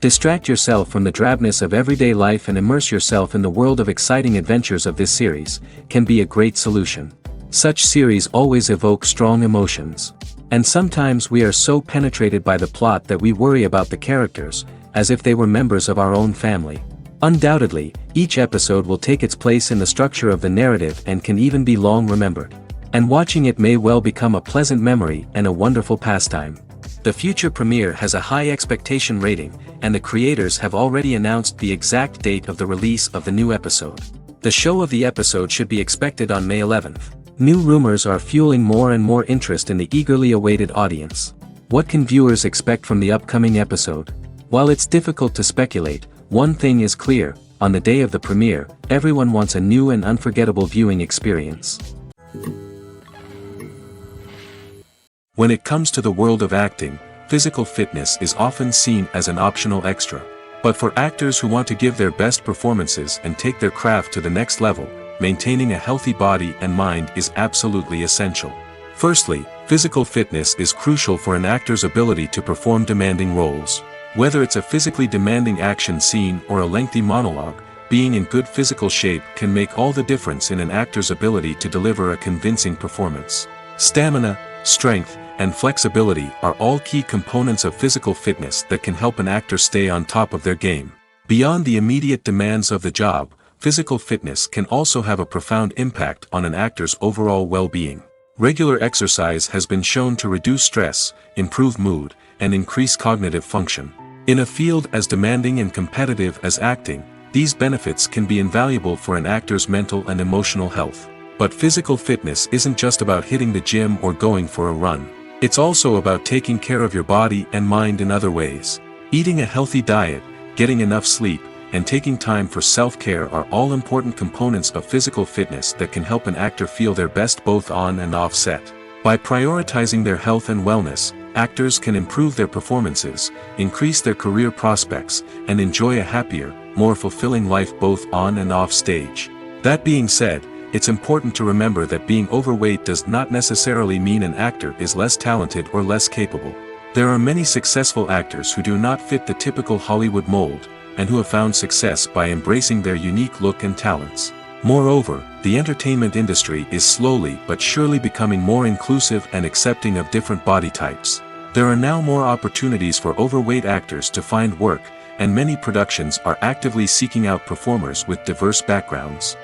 Distract yourself from the drabness of everyday life and immerse yourself in the world of exciting adventures of this series, can be a great solution. Such series always evoke strong emotions. And sometimes we are so penetrated by the plot that we worry about the characters, as if they were members of our own family. Undoubtedly, each episode will take its place in the structure of the narrative and can even be long remembered. And watching it may well become a pleasant memory and a wonderful pastime. The future premiere has a high expectation rating, and the creators have already announced the exact date of the release of the new episode. The show of the episode should be expected on May 11th. New rumors are fueling more and more interest in the eagerly awaited audience. What can viewers expect from the upcoming episode? While it's difficult to speculate, one thing is clear: on the day of the premiere, everyone wants a new and unforgettable viewing experience. When it comes to the world of acting, physical fitness is often seen as an optional extra. But for actors who want to give their best performances and take their craft to the next level, maintaining a healthy body and mind is absolutely essential. Firstly, physical fitness is crucial for an actor's ability to perform demanding roles. Whether it's a physically demanding action scene or a lengthy monologue, being in good physical shape can make all the difference in an actor's ability to deliver a convincing performance. Stamina, strength, and flexibility are all key components of physical fitness that can help an actor stay on top of their game. Beyond the immediate demands of the job, physical fitness can also have a profound impact on an actor's overall well-being. Regular exercise has been shown to reduce stress, improve mood, and increase cognitive function. In a field as demanding and competitive as acting, these benefits can be invaluable for an actor's mental and emotional health. But physical fitness isn't just about hitting the gym or going for a run. It's also about taking care of your body and mind in other ways. Eating a healthy diet, getting enough sleep, and taking time for self-care are all important components of physical fitness that can help an actor feel their best both on and off set. By prioritizing their health and wellness, actors can improve their performances, increase their career prospects, and enjoy a happier, more fulfilling life both on and off stage. That being said, it's important to remember that being overweight does not necessarily mean an actor is less talented or less capable. There are many successful actors who do not fit the typical Hollywood mold, and who have found success by embracing their unique look and talents. Moreover, the entertainment industry is slowly but surely becoming more inclusive and accepting of different body types. There are now more opportunities for overweight actors to find work, and many productions are actively seeking out performers with diverse backgrounds.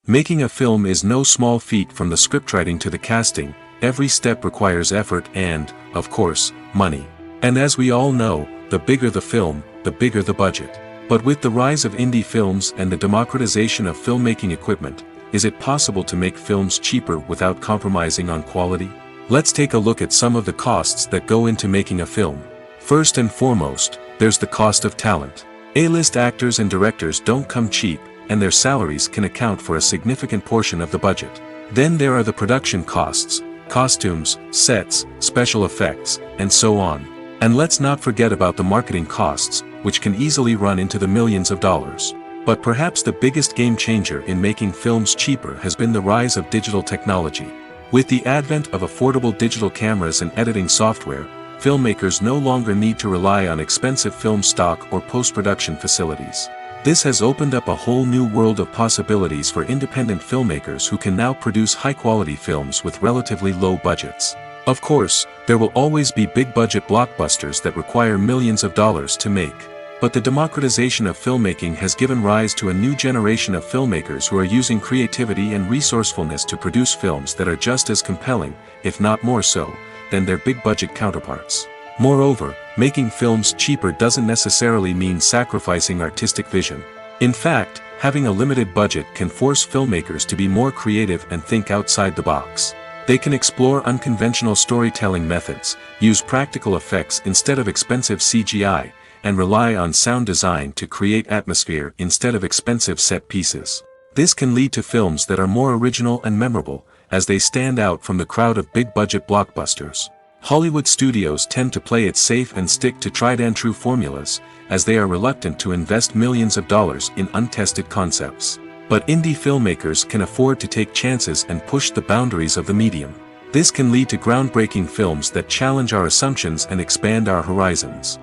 Making a film is no small feat. From the scriptwriting to the casting, every step requires effort and, of course, money. And as we all know, the bigger the film, the bigger the budget. But with the rise of indie films and the democratization of filmmaking equipment, is it possible to make films cheaper without compromising on quality? Let's take a look at some of the costs that go into making a film. First and foremost, there's the cost of talent. A-list actors and directors don't come cheap, and their salaries can account for a significant portion of the budget. Then there are the production costs, costumes, sets, special effects, and so on. And let's not forget about the marketing costs, which can easily run into the millions of dollars. But perhaps the biggest game changer in making films cheaper has been the rise of digital technology. With the advent of affordable digital cameras and editing software, filmmakers no longer need to rely on expensive film stock or post-production facilities. This has opened up a whole new world of possibilities for independent filmmakers who can now produce high-quality films with relatively low budgets. Of course, there will always be big-budget blockbusters that require millions of dollars to make. But the democratization of filmmaking has given rise to a new generation of filmmakers who are using creativity and resourcefulness to produce films that are just as compelling, if not more so, than their big-budget counterparts. Moreover, making films cheaper doesn't necessarily mean sacrificing artistic vision. In fact, having a limited budget can force filmmakers to be more creative and think outside the box. They can explore unconventional storytelling methods, use practical effects instead of expensive CGI, and rely on sound design to create atmosphere instead of expensive set pieces. This can lead to films that are more original and memorable, as they stand out from the crowd of big-budget blockbusters. Hollywood studios tend to play it safe and stick to tried-and-true formulas, as they are reluctant to invest millions of dollars in untested concepts. But indie filmmakers can afford to take chances and push the boundaries of the medium. This can lead to groundbreaking films that challenge our assumptions and expand our horizons.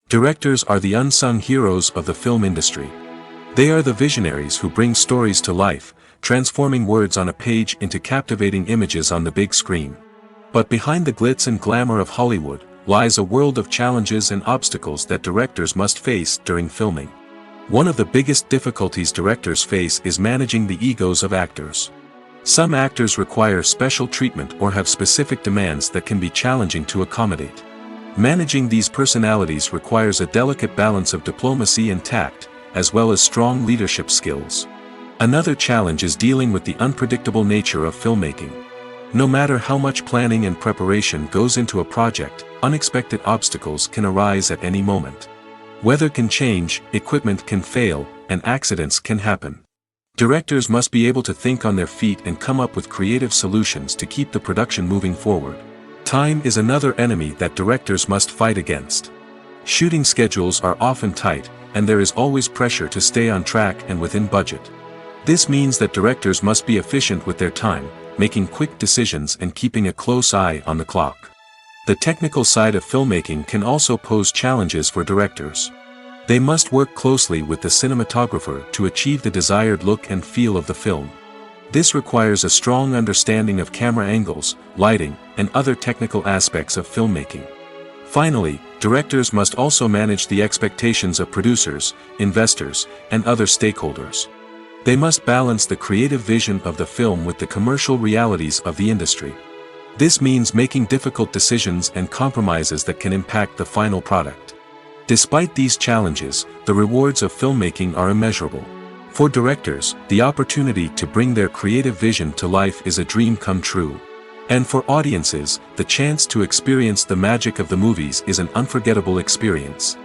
Directors are the unsung heroes of the film industry. They are the visionaries who bring stories to life, transforming words on a page into captivating images on the big screen. But behind the glitz and glamour of Hollywood lies a world of challenges and obstacles that directors must face during filming. One of the biggest difficulties directors face is managing the egos of actors. Some actors require special treatment or have specific demands that can be challenging to accommodate. Managing these personalities requires a delicate balance of diplomacy and tact, as well as strong leadership skills. Another challenge is dealing with the unpredictable nature of filmmaking. No matter how much planning and preparation goes into a project, unexpected obstacles can arise at any moment. Weather can change, equipment can fail, and accidents can happen. Directors must be able to think on their feet and come up with creative solutions to keep the production moving forward. Time is another enemy that directors must fight against. Shooting schedules are often tight, and there is always pressure to stay on track and within budget. This means that directors must be efficient with their time, making quick decisions and keeping a close eye on the clock. The technical side of filmmaking can also pose challenges for directors. They must work closely with the cinematographer to achieve the desired look and feel of the film. This requires a strong understanding of camera angles, lighting, and other technical aspects of filmmaking. Finally, directors must also manage the expectations of producers, investors, and other stakeholders. They must balance the creative vision of the film with the commercial realities of the industry. This means making difficult decisions and compromises that can impact the final product. Despite these challenges, the rewards of filmmaking are immeasurable. For directors, the opportunity to bring their creative vision to life is a dream come true. And for audiences, the chance to experience the magic of the movies is an unforgettable experience.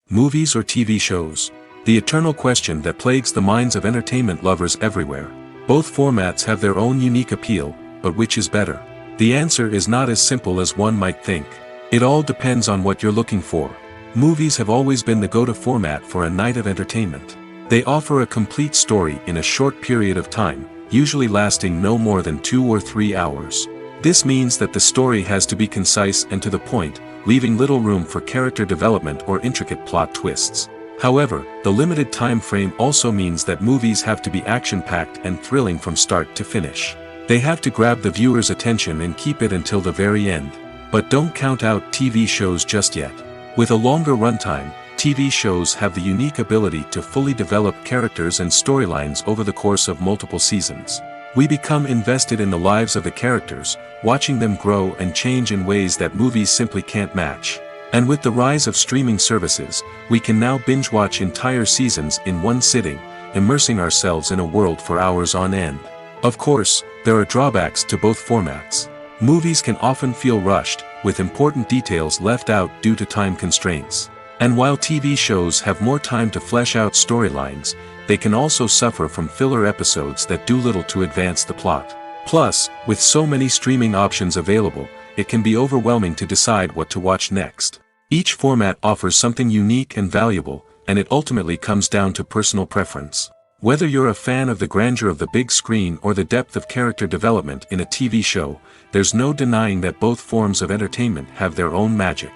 Movies or TV shows? The eternal question that plagues the minds of entertainment lovers everywhere. Both formats have their own unique appeal, but which is better? The answer is not as simple as one might think. It all depends on what you're looking for. Movies have always been the go-to format for a night of entertainment. They offer a complete story in a short period of time, usually lasting no more than 2 or 3 hours. This means that the story has to be concise and to the point, leaving little room for character development or intricate plot twists. However, the limited time frame also means that movies have to be action-packed and thrilling from start to finish. They have to grab the viewer's attention and keep it until the very end. But don't count out TV shows just yet. With a longer runtime, TV shows have the unique ability to fully develop characters and storylines over the course of multiple seasons. We become invested in the lives of the characters, watching them grow and change in ways that movies simply can't match. And with the rise of streaming services, we can now binge-watch entire seasons in one sitting, immersing ourselves in a world for hours on end. Of course, there are drawbacks to both formats. Movies can often feel rushed, with important details left out due to time constraints. And while TV shows have more time to flesh out storylines, they can also suffer from filler episodes that do little to advance the plot. Plus, with so many streaming options available, it can be overwhelming to decide what to watch next. Each format offers something unique and valuable, and it ultimately comes down to personal preference. Whether you're a fan of the grandeur of the big screen or the depth of character development in a TV show, there's no denying that both forms of entertainment have their own magic.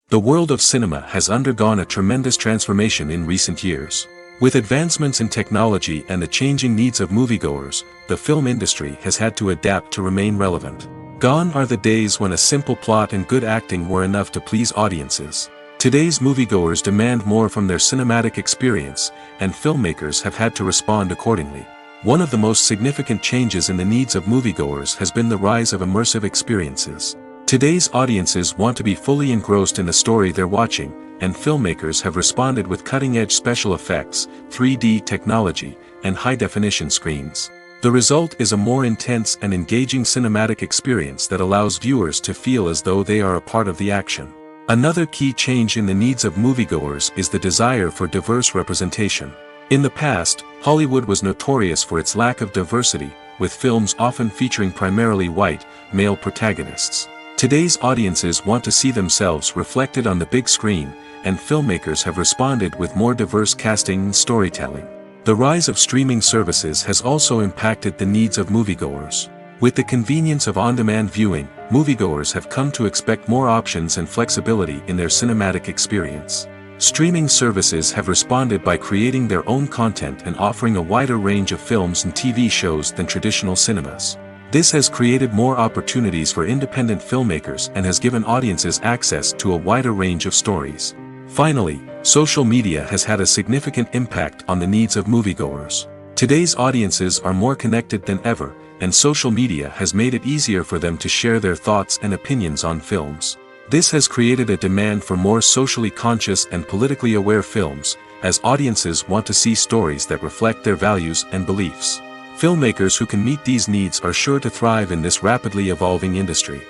The world of cinema has undergone a tremendous transformation in recent years. With advancements in technology and the changing needs of moviegoers, the film industry has had to adapt to remain relevant. Gone are the days when a simple plot and good acting were enough to please audiences. Today's moviegoers demand more from their cinematic experience, and filmmakers have had to respond accordingly. One of the most significant changes in the needs of moviegoers has been the rise of immersive experiences. Today's audiences want to be fully engrossed in the story they're watching, and filmmakers have responded with cutting-edge special effects, 3D technology, and high-definition screens. The result is a more intense and engaging cinematic experience that allows viewers to feel as though they are a part of the action. Another key change in the needs of moviegoers is the desire for diverse representation. In the past, Hollywood was notorious for its lack of diversity, with films often featuring primarily white, male protagonists. Today's audiences want to see themselves reflected on the big screen, and filmmakers have responded with more diverse casting and storytelling. The rise of streaming services has also impacted the needs of moviegoers. With the convenience of on-demand viewing, moviegoers have come to expect more options and flexibility in their cinematic experience. Streaming services have responded by creating their own content and offering a wider range of films and TV shows than traditional cinemas. This has created more opportunities for independent filmmakers and has given audiences access to a wider range of stories. Finally, social media has had a significant impact on the needs of moviegoers. Today's audiences are more connected than ever, and social media has made it easier for them to share their thoughts and opinions on films. This has created a demand for more socially conscious and politically aware films, as audiences want to see stories that reflect their values and beliefs. Filmmakers who can meet these needs are sure to thrive in this rapidly evolving industry.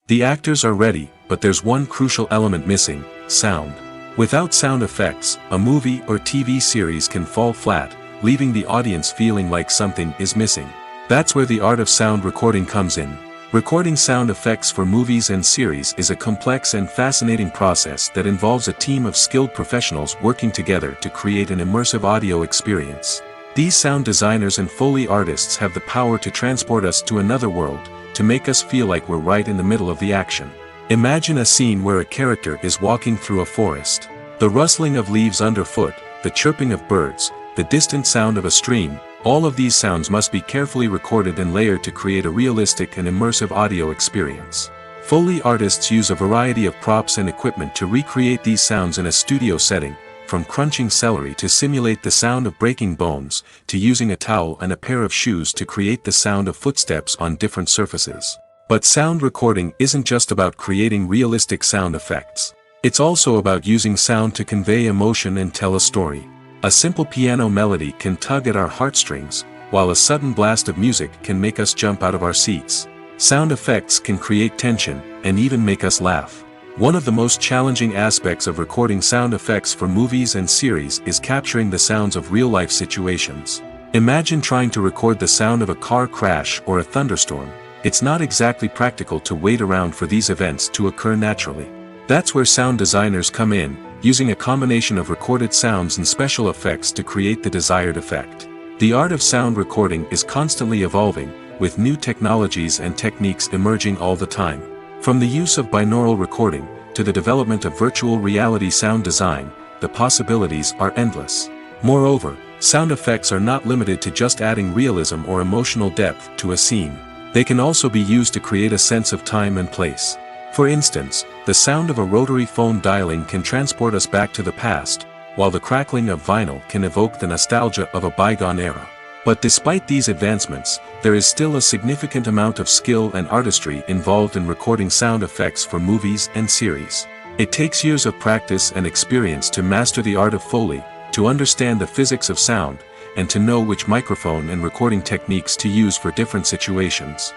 The actors are ready, but there's one crucial element missing: sound. Without sound effects, a movie or TV series can fall flat, leaving the audience feeling like something is missing. That's where the art of sound recording comes in. Recording sound effects for movies and series is a complex and fascinating process that involves a team of skilled professionals working together to create an immersive audio experience. These sound designers and Foley artists have the power to transport us to another world, to make us feel like we're right in the middle of the action. Imagine a scene where a character is walking through a forest. The rustling of leaves underfoot, the chirping of birds, the distant sound of a stream, all of these sounds must be carefully recorded and layered to create a realistic and immersive audio experience. Foley artists use a variety of props and equipment to recreate these sounds in a studio setting, from crunching celery to simulate the sound of breaking bones, to using a towel and a pair of shoes to create the sound of footsteps on different surfaces. But sound recording isn't just about creating realistic sound effects. It's also about using sound to convey emotion and tell a story. A simple piano melody can tug at our heartstrings, while a sudden blast of music can make us jump out of our seats. Sound effects can create tension, and even make us laugh. One of the most challenging aspects of recording sound effects for movies and series is capturing the sounds of real-life situations. Imagine trying to record the sound of a car crash or a thunderstorm. It's not exactly practical to wait around for these events to occur naturally. That's where sound designers come in, using a combination of recorded sounds and special effects to create the desired effect. The art of sound recording is constantly evolving, with new technologies and techniques emerging all the time. From the use of binaural recording, to the development of virtual reality sound design, the possibilities are endless. Moreover, sound effects are not limited to just adding realism or emotional depth to a scene. They can also be used to create a sense of time and place. For instance, the sound of a rotary phone dialing can transport us back to the past, while the crackling of vinyl can evoke the nostalgia of a bygone era. But despite these advancements, there is still a significant amount of skill and artistry involved in recording sound effects for movies and series. It takes years of practice and experience to master the art of Foley, to understand the physics of sound, and to know which microphone and recording techniques to use for different situations.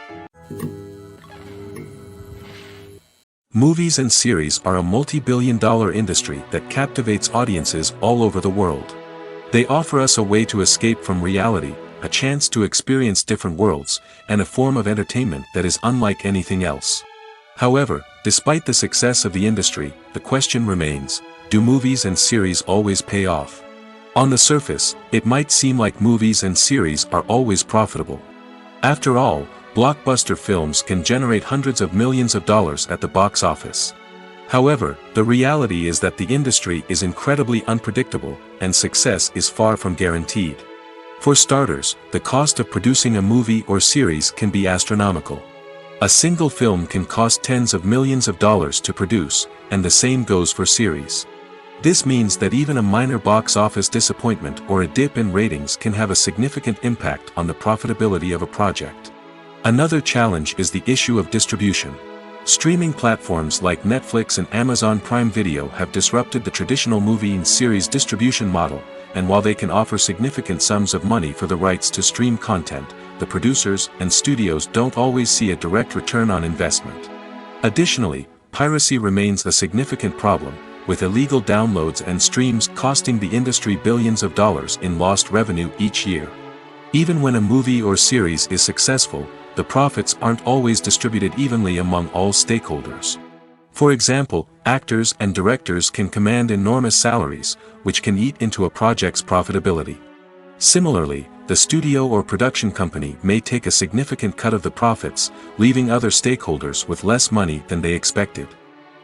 Movies and series are a multi-billion-dollar industry that captivates audiences all over the world. They offer us a way to escape from reality, a chance to experience different worlds, and a form of entertainment that is unlike anything else. However, despite the success of the industry, the question remains: do movies and series always pay off? On the surface, it might seem like movies and series are always profitable. After all, blockbuster films can generate hundreds of millions of dollars at the box office. However, the reality is that the industry is incredibly unpredictable, and success is far from guaranteed. For starters, the cost of producing a movie or series can be astronomical. A single film can cost tens of millions of dollars to produce, and the same goes for series. This means that even a minor box office disappointment or a dip in ratings can have a significant impact on the profitability of a project. Another challenge is the issue of distribution. Streaming platforms like Netflix and Amazon Prime Video have disrupted the traditional movie and series distribution model, and while they can offer significant sums of money for the rights to stream content, the producers and studios don't always see a direct return on investment. Additionally, piracy remains a significant problem, with illegal downloads and streams costing the industry billions of dollars in lost revenue each year. Even when a movie or series is successful, the profits aren't always distributed evenly among all stakeholders. For example, actors and directors can command enormous salaries, which can eat into a project's profitability. Similarly, the studio or production company may take a significant cut of the profits, leaving other stakeholders with less money than they expected.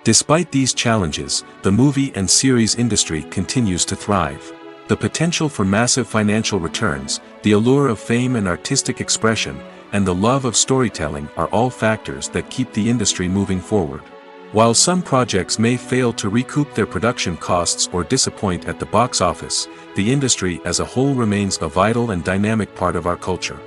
Despite these challenges, the movie and series industry continues to thrive. The potential for massive financial returns, the allure of fame and artistic expression, and the love of storytelling are all factors that keep the industry moving forward. While some projects may fail to recoup their production costs or disappoint at the box office, the industry as a whole remains a vital and dynamic part of our culture.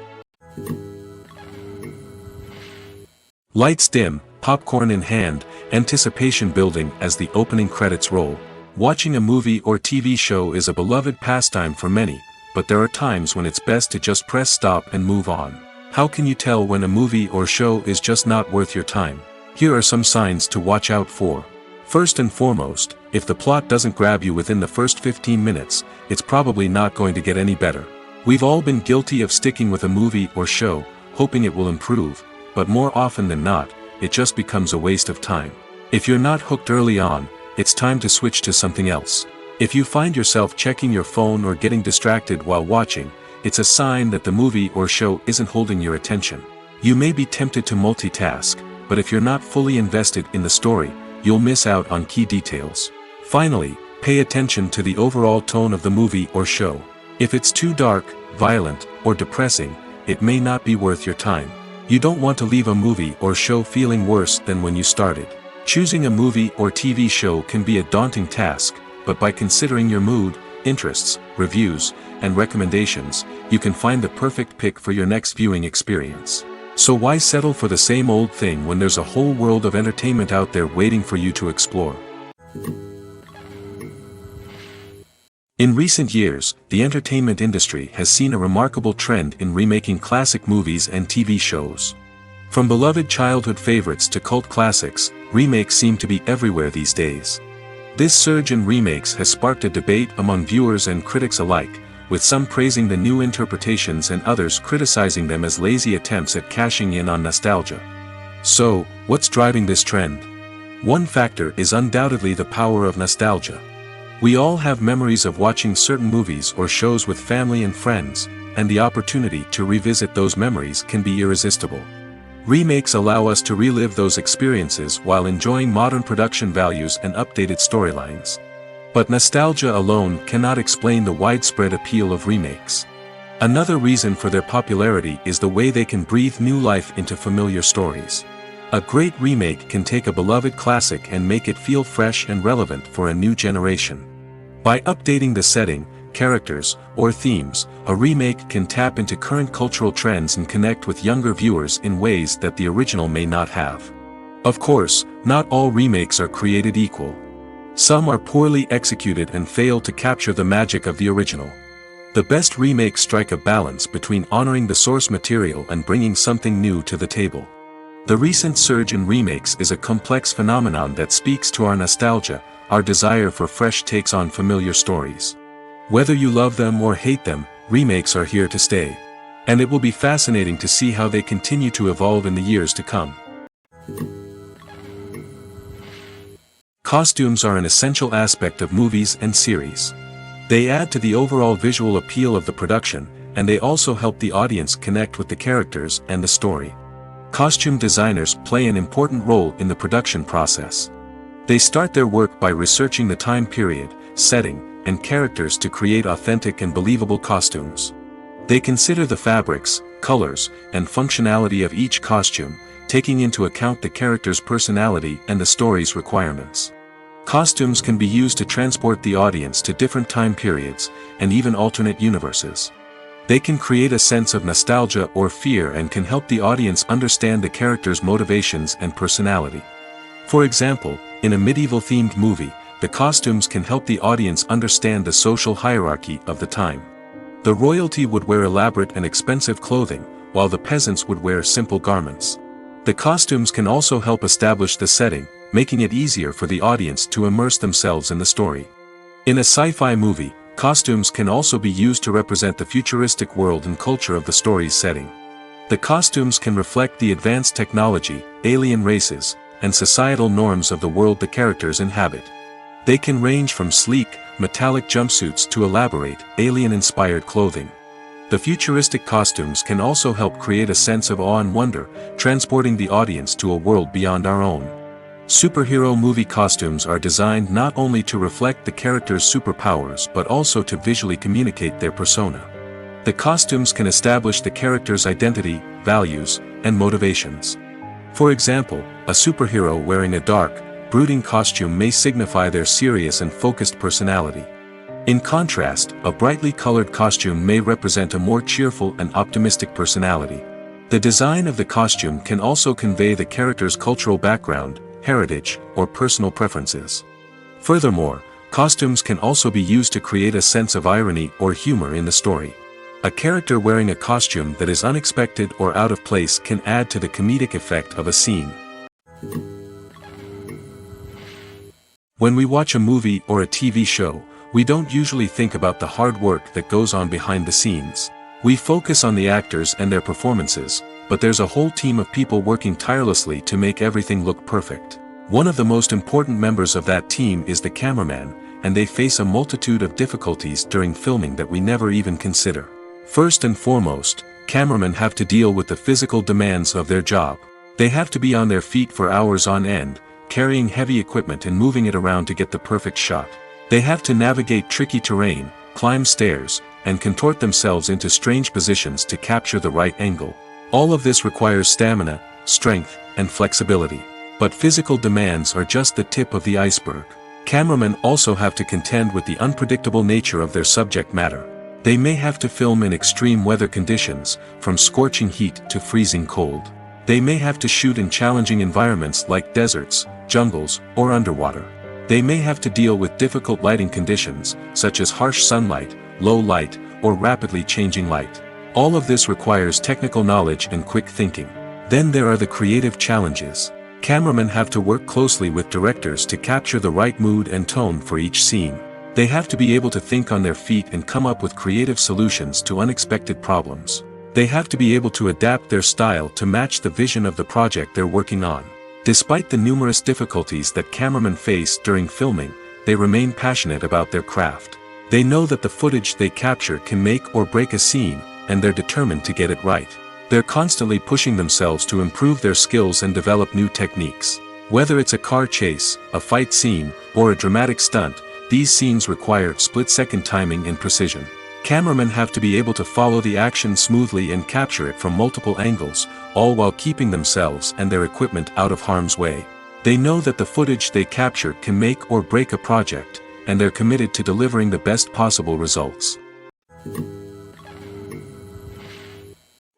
Lights dim, popcorn in hand, anticipation building as the opening credits roll. Watching a movie or TV show is a beloved pastime for many, but there are times when it's best to just press stop and move on. How can you tell when a movie or show is just not worth your time? Here are some signs to watch out for. First and foremost, if the plot doesn't grab you within the first 15 minutes, it's probably not going to get any better. We've all been guilty of sticking with a movie or show, hoping it will improve, but more often than not, it just becomes a waste of time. If you're not hooked early on, it's time to switch to something else. If you find yourself checking your phone or getting distracted while watching, it's a sign that the movie or show isn't holding your attention. You may be tempted to multitask, but if you're not fully invested in the story, you'll miss out on key details. Finally, pay attention to the overall tone of the movie or show. If it's too dark, violent, or depressing, it may not be worth your time. You don't want to leave a movie or show feeling worse than when you started. Choosing a movie or TV show can be a daunting task, but by considering your mood, interests, reviews, and recommendations, you can find the perfect pick for your next viewing experience. So why settle for the same old thing when there's a whole world of entertainment out there waiting for you to explore? In recent years, the entertainment industry has seen a remarkable trend in remaking classic movies and TV shows. From beloved childhood favorites to cult classics, remakes seem to be everywhere these days. This surge in remakes has sparked a debate among viewers and critics alike, with some praising the new interpretations and others criticizing them as lazy attempts at cashing in on nostalgia. So, what's driving this trend? One factor is undoubtedly the power of nostalgia. We all have memories of watching certain movies or shows with family and friends, and the opportunity to revisit those memories can be irresistible. Remakes allow us to relive those experiences while enjoying modern production values and updated storylines. But nostalgia alone cannot explain the widespread appeal of remakes. Another reason for their popularity is the way they can breathe new life into familiar stories. A great remake can take a beloved classic and make it feel fresh and relevant for a new generation. By updating the setting, characters, or themes, a remake can tap into current cultural trends and connect with younger viewers in ways that the original may not have. Of course, not all remakes are created equal. Some are poorly executed and fail to capture the magic of the original. The best remakes strike a balance between honoring the source material and bringing something new to the table. The recent surge in remakes is a complex phenomenon that speaks to our nostalgia, our desire for fresh takes on familiar stories. Whether you love them or hate them, remakes are here to stay. And it will be fascinating to see how they continue to evolve in the years to come. Costumes are an essential aspect of movies and series. They add to the overall visual appeal of the production, and they also help the audience connect with the characters and the story. Costume designers play an important role in the production process. They start their work by researching the time period, setting, and characters to create authentic and believable costumes. They consider the fabrics, colors, and functionality of each costume, taking into account the character's personality and the story's requirements. Costumes can be used to transport the audience to different time periods, and even alternate universes. They can create a sense of nostalgia or fear and can help the audience understand the character's motivations and personality. For example, in a medieval-themed movie, the costumes can help the audience understand the social hierarchy of the time. The royalty would wear elaborate and expensive clothing, while the peasants would wear simple garments. The costumes can also help establish the setting, making it easier for the audience to immerse themselves in the story. In a sci-fi movie, costumes can also be used to represent the futuristic world and culture of the story's setting. The costumes can reflect the advanced technology, alien races, and societal norms of the world the characters inhabit. They can range from sleek, metallic jumpsuits to elaborate, alien-inspired clothing. The futuristic costumes can also help create a sense of awe and wonder, transporting the audience to a world beyond our own. Superhero movie costumes are designed not only to reflect the character's superpowers but also to visually communicate their persona. The costumes can establish the character's identity, values, and motivations. For example, a superhero wearing a dark, brooding costume may signify their serious and focused personality. In contrast, a brightly colored costume may represent a more cheerful and optimistic personality. The design of the costume can also convey the character's cultural background, heritage, or personal preferences. Furthermore, costumes can also be used to create a sense of irony or humor in the story. A character wearing a costume that is unexpected or out of place can add to the comedic effect of a scene. When we watch a movie or a TV show, we don't usually think about the hard work that goes on behind the scenes. We focus on the actors and their performances, but there's a whole team of people working tirelessly to make everything look perfect. One of the most important members of that team is the cameraman, and they face a multitude of difficulties during filming that we never even consider. First and foremost, cameramen have to deal with the physical demands of their job. They have to be on their feet for hours on end, carrying heavy equipment and moving it around to get the perfect shot. They have to navigate tricky terrain, climb stairs, and contort themselves into strange positions to capture the right angle. All of this requires stamina, strength, and flexibility. But physical demands are just the tip of the iceberg. Cameramen also have to contend with the unpredictable nature of their subject matter. They may have to film in extreme weather conditions, from scorching heat to freezing cold. They may have to shoot in challenging environments like deserts, jungles, or underwater. They may have to deal with difficult lighting conditions, such as harsh sunlight, low light, or rapidly changing light. All of this requires technical knowledge and quick thinking. Then there are the creative challenges. Cameramen have to work closely with directors to capture the right mood and tone for each scene. They have to be able to think on their feet and come up with creative solutions to unexpected problems. They have to be able to adapt their style to match the vision of the project they're working on. Despite the numerous difficulties that cameramen face during filming, they remain passionate about their craft. They know that the footage they capture can make or break a scene, and they're determined to get it right. They're constantly pushing themselves to improve their skills and develop new techniques. Whether it's a car chase, a fight scene, or a dramatic stunt, these scenes require split-second timing and precision. Cameramen have to be able to follow the action smoothly and capture it from multiple angles, all while keeping themselves and their equipment out of harm's way. They know that the footage they capture can make or break a project, and they're committed to delivering the best possible results.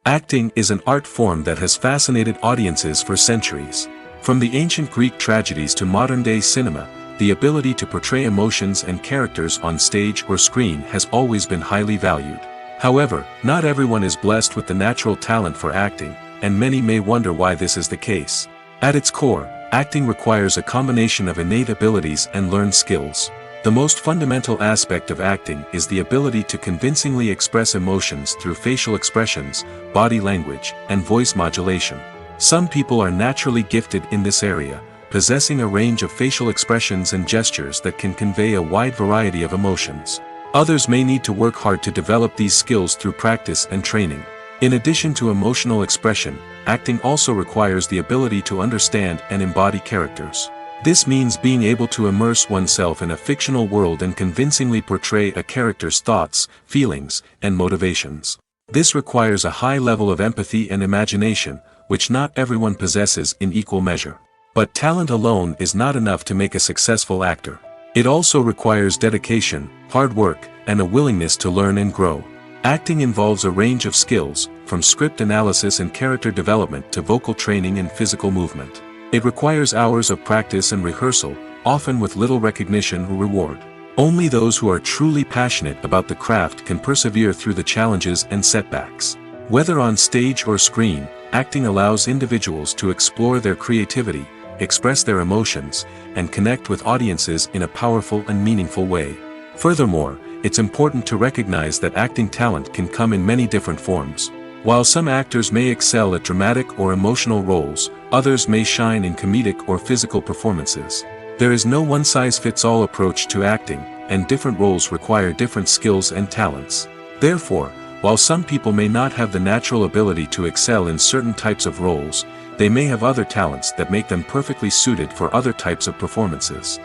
Acting is an art form that has fascinated audiences for centuries. From the ancient Greek tragedies to modern-day cinema, the ability to portray emotions and characters on stage or screen has always been highly valued. However, not everyone is blessed with the natural talent for acting, and many may wonder why this is the case. At its core, acting requires a combination of innate abilities and learned skills. The most fundamental aspect of acting is the ability to convincingly express emotions through facial expressions, body language, and voice modulation. Some people are naturally gifted in this area, possessing a range of facial expressions and gestures that can convey a wide variety of emotions. Others may need to work hard to develop these skills through practice and training. In addition to emotional expression, acting also requires the ability to understand and embody characters. This means being able to immerse oneself in a fictional world and convincingly portray a character's thoughts, feelings, and motivations. This requires a high level of empathy and imagination, which not everyone possesses in equal measure. But talent alone is not enough to make a successful actor. It also requires dedication, hard work, and a willingness to learn and grow. Acting involves a range of skills, from script analysis and character development to vocal training and physical movement. It requires hours of practice and rehearsal, often with little recognition or reward. Only those who are truly passionate about the craft can persevere through the challenges and setbacks. Whether on stage or screen, acting allows individuals to explore their creativity, express their emotions, and connect with audiences in a powerful and meaningful way. Furthermore, it's important to recognize that acting talent can come in many different forms. While some actors may excel at dramatic or emotional roles, others may shine in comedic or physical performances. There is no one-size-fits-all approach to acting, and different roles require different skills and talents. Therefore, while some people may not have the natural ability to excel in certain types of roles, they may have other talents that make them perfectly suited for other types of performances.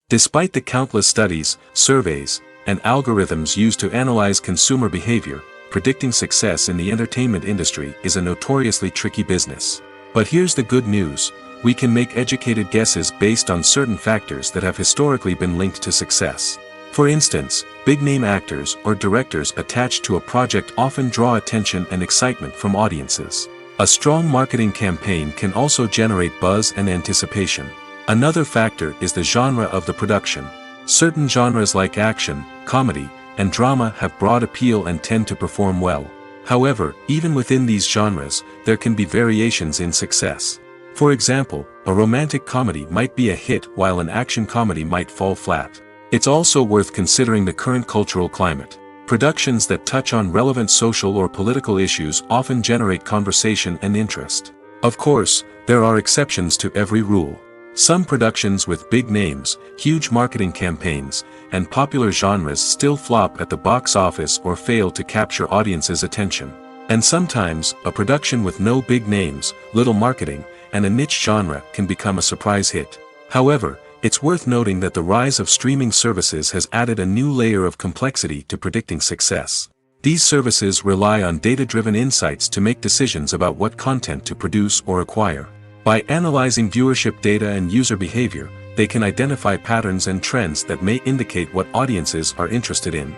Despite the countless studies, surveys, and algorithms used to analyze consumer behavior, predicting success in the entertainment industry is a notoriously tricky business. But here's the good news: we can make educated guesses based on certain factors that have historically been linked to success. For instance, big-name actors or directors attached to a project often draw attention and excitement from audiences. A strong marketing campaign can also generate buzz and anticipation. Another factor is the genre of the production. Certain genres like action, comedy, and drama have broad appeal and tend to perform well. However, even within these genres, there can be variations in success. For example, a romantic comedy might be a hit while an action comedy might fall flat. It's also worth considering the current cultural climate. Productions that touch on relevant social or political issues often generate conversation and interest. Of course, there are exceptions to every rule. Some productions with big names, huge marketing campaigns, and popular genres still flop at the box office or fail to capture audiences' attention. And sometimes, a production with no big names, little marketing, and a niche genre can become a surprise hit. However, it's worth noting that the rise of streaming services has added a new layer of complexity to predicting success. These services rely on data-driven insights to make decisions about what content to produce or acquire. By analyzing viewership data and user behavior, they can identify patterns and trends that may indicate what audiences are interested in.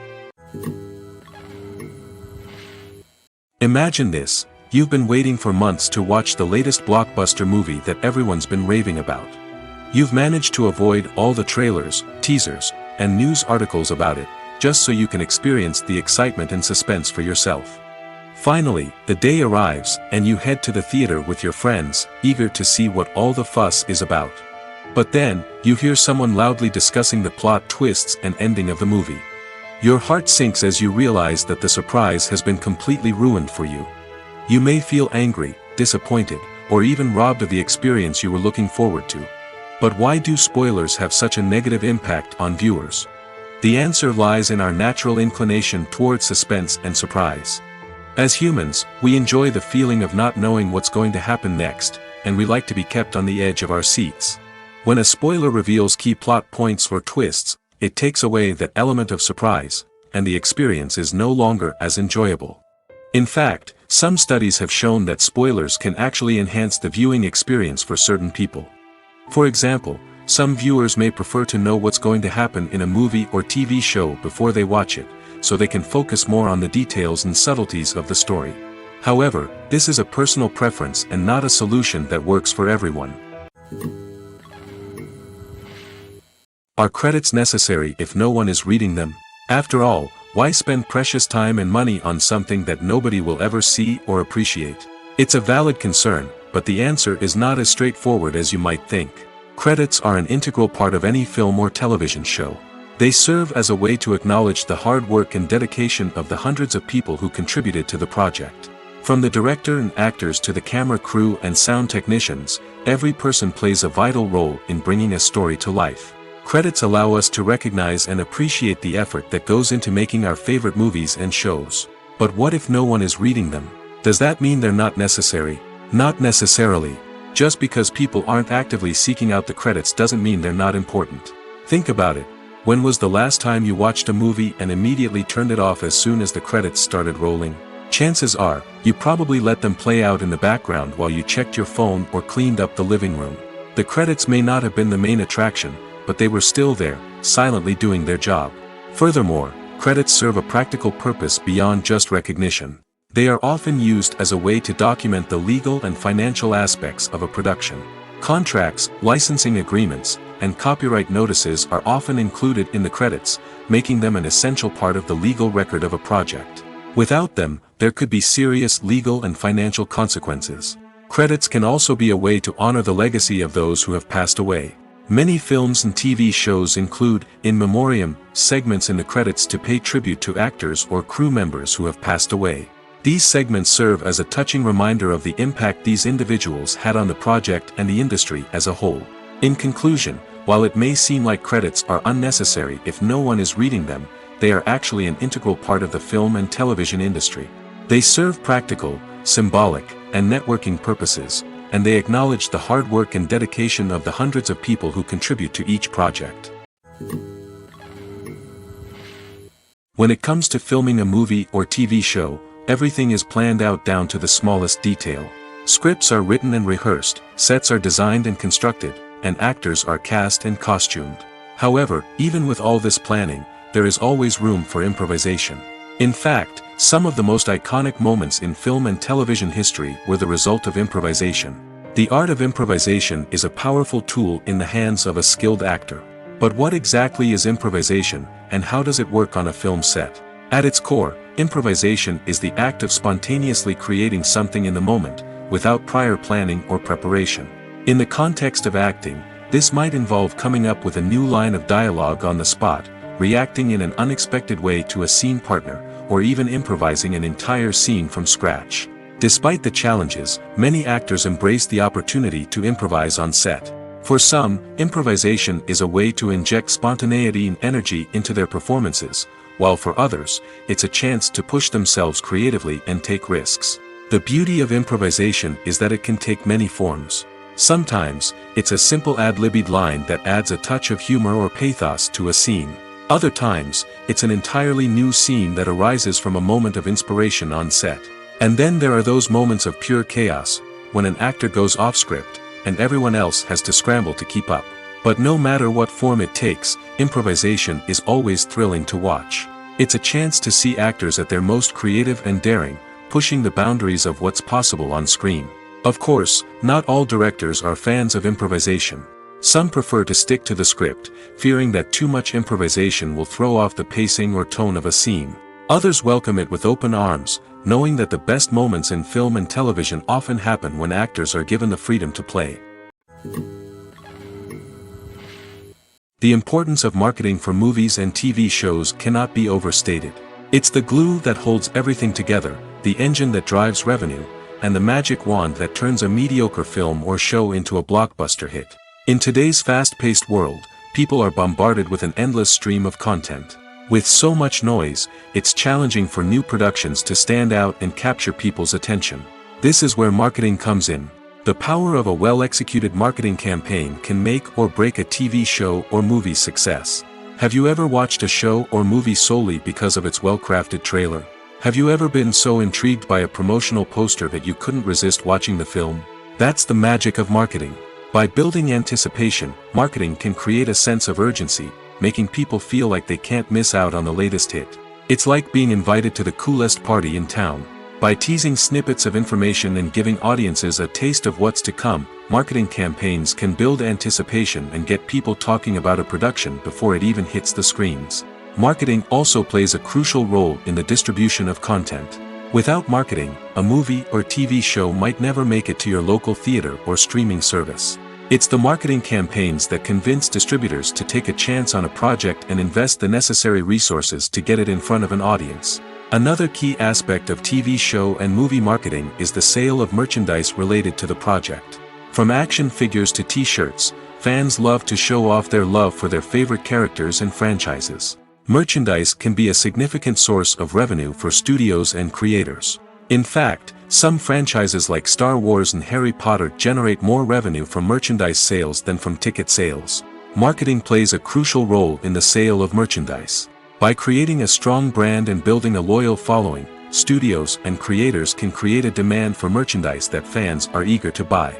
Imagine this: you've been waiting for months to watch the latest blockbuster movie that everyone's been raving about. You've managed to avoid all the trailers, teasers, and news articles about it, just so you can experience the excitement and suspense for yourself. Finally, the day arrives, and you head to the theater with your friends, eager to see what all the fuss is about. But then, you hear someone loudly discussing the plot twists and ending of the movie. Your heart sinks as you realize that the surprise has been completely ruined for you. You may feel angry, disappointed, or even robbed of the experience you were looking forward to. But why do spoilers have such a negative impact on viewers? The answer lies in our natural inclination towards suspense and surprise. As humans, we enjoy the feeling of not knowing what's going to happen next, and we like to be kept on the edge of our seats. When a spoiler reveals key plot points or twists, it takes away that element of surprise, and the experience is no longer as enjoyable. In fact, some studies have shown that spoilers can actually enhance the viewing experience for certain people. For example, some viewers may prefer to know what's going to happen in a movie or TV show before they watch it, so they can focus more on the details and subtleties of the story. However, this is a personal preference and not a solution that works for everyone. Are credits necessary if no one is reading them? After all, why spend precious time and money on something that nobody will ever see or appreciate? It's a valid concern, but the answer is not as straightforward as you might think. Credits are an integral part of any film or television show. They serve as a way to acknowledge the hard work and dedication of the hundreds of people who contributed to the project. From the director and actors to the camera crew and sound technicians, every person plays a vital role in bringing a story to life. Credits allow us to recognize and appreciate the effort that goes into making our favorite movies and shows. But what if no one is reading them? Does that mean they're not necessary? Not necessarily. Just because people aren't actively seeking out the credits doesn't mean they're not important. Think about it. When was the last time you watched a movie and immediately turned it off as soon as the credits started rolling? Chances are, you probably let them play out in the background while you checked your phone or cleaned up the living room. The credits may not have been the main attraction, but they were still there, silently doing their job. Furthermore, credits serve a practical purpose beyond just recognition. They are often used as a way to document the legal and financial aspects of a production. Contracts, licensing agreements, and copyright notices are often included in the credits, making them an essential part of the legal record of a project. Without them, there could be serious legal and financial consequences. Credits can also be a way to honor the legacy of those who have passed away. Many films and TV shows include, in memoriam, segments in the credits to pay tribute to actors or crew members who have passed away. These segments serve as a touching reminder of the impact these individuals had on the project and the industry as a whole. In conclusion, while it may seem like credits are unnecessary if no one is reading them, they are actually an integral part of the film and television industry. They serve practical, symbolic, and networking purposes, and they acknowledge the hard work and dedication of the hundreds of people who contribute to each project. When it comes to filming a movie or TV show, everything is planned out down to the smallest detail. Scripts are written and rehearsed, sets are designed and constructed, and actors are cast and costumed. However, even with all this planning, there is always room for improvisation. In fact, some of the most iconic moments in film and television history were the result of improvisation. The art of improvisation is a powerful tool in the hands of a skilled actor. But what exactly is improvisation, and how does it work on a film set? At its core, improvisation is the act of spontaneously creating something in the moment, without prior planning or preparation. In the context of acting, this might involve coming up with a new line of dialogue on the spot, reacting in an unexpected way to a scene partner, or even improvising an entire scene from scratch. Despite the challenges, many actors embrace the opportunity to improvise on set. For some, improvisation is a way to inject spontaneity and energy into their performances, while for others, it's a chance to push themselves creatively and take risks. The beauty of improvisation is that it can take many forms. Sometimes, it's a simple ad-libbed line that adds a touch of humor or pathos to a scene. Other times, it's an entirely new scene that arises from a moment of inspiration on set. And then there are those moments of pure chaos, when an actor goes off script, and everyone else has to scramble to keep up. But no matter what form it takes, improvisation is always thrilling to watch. It's a chance to see actors at their most creative and daring, pushing the boundaries of what's possible on screen. Of course, not all directors are fans of improvisation. Some prefer to stick to the script, fearing that too much improvisation will throw off the pacing or tone of a scene. Others welcome it with open arms, knowing that the best moments in film and television often happen when actors are given the freedom to play. The importance of marketing for movies and TV shows cannot be overstated. It's the glue that holds everything together, the engine that drives revenue, and the magic wand that turns a mediocre film or show into a blockbuster hit. In today's fast-paced world, people are bombarded with an endless stream of content. With so much noise, it's challenging for new productions to stand out and capture people's attention. This is where marketing comes in. The power of a well-executed marketing campaign can make or break a TV show or movie's success. Have you ever watched a show or movie solely because of its well-crafted trailer? Have you ever been so intrigued by a promotional poster that you couldn't resist watching the film? That's the magic of marketing. By building anticipation, marketing can create a sense of urgency, making people feel like they can't miss out on the latest hit. It's like being invited to the coolest party in town. By teasing snippets of information and giving audiences a taste of what's to come, marketing campaigns can build anticipation and get people talking about a production before it even hits the screens. Marketing also plays a crucial role in the distribution of content. Without marketing, a movie or TV show might never make it to your local theater or streaming service. It's the marketing campaigns that convince distributors to take a chance on a project and invest the necessary resources to get it in front of an audience. Another key aspect of TV show and movie marketing is the sale of merchandise related to the project. From action figures to t-shirts, fans love to show off their love for their favorite characters and franchises. Merchandise can be a significant source of revenue for studios and creators. In fact, some franchises like Star Wars and Harry Potter generate more revenue from merchandise sales than from ticket sales. Marketing plays a crucial role in the sale of merchandise. By creating a strong brand and building a loyal following, studios and creators can create a demand for merchandise that fans are eager to buy.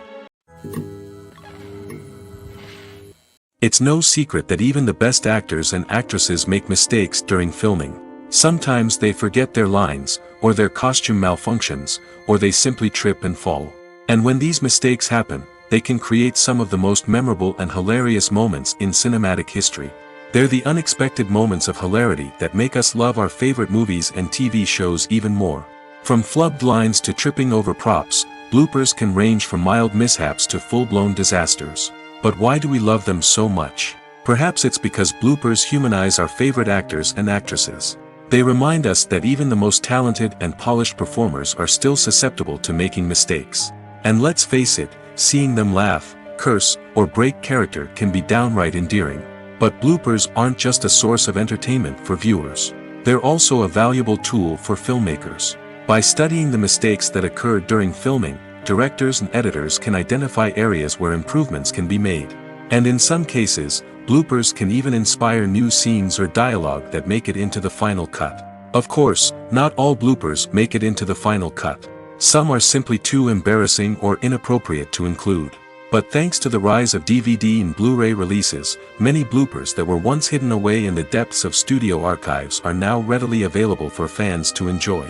It's no secret that even the best actors and actresses make mistakes during filming. Sometimes they forget their lines, or their costume malfunctions, or they simply trip and fall. And when these mistakes happen, they can create some of the most memorable and hilarious moments in cinematic history. They're the unexpected moments of hilarity that make us love our favorite movies and TV shows even more. From flubbed lines to tripping over props, bloopers can range from mild mishaps to full-blown disasters. But why do we love them so much? Perhaps it's because bloopers humanize our favorite actors and actresses. They remind us that even the most talented and polished performers are still susceptible to making mistakes. And let's face it, seeing them laugh, curse, or break character can be downright endearing. But bloopers aren't just a source of entertainment for viewers. They're also a valuable tool for filmmakers. By studying the mistakes that occur during filming, directors and editors can identify areas where improvements can be made. And in some cases, bloopers can even inspire new scenes or dialogue that make it into the final cut. Of course, not all bloopers make it into the final cut. Some are simply too embarrassing or inappropriate to include. But thanks to the rise of DVD and Blu-ray releases, many bloopers that were once hidden away in the depths of studio archives are now readily available for fans to enjoy.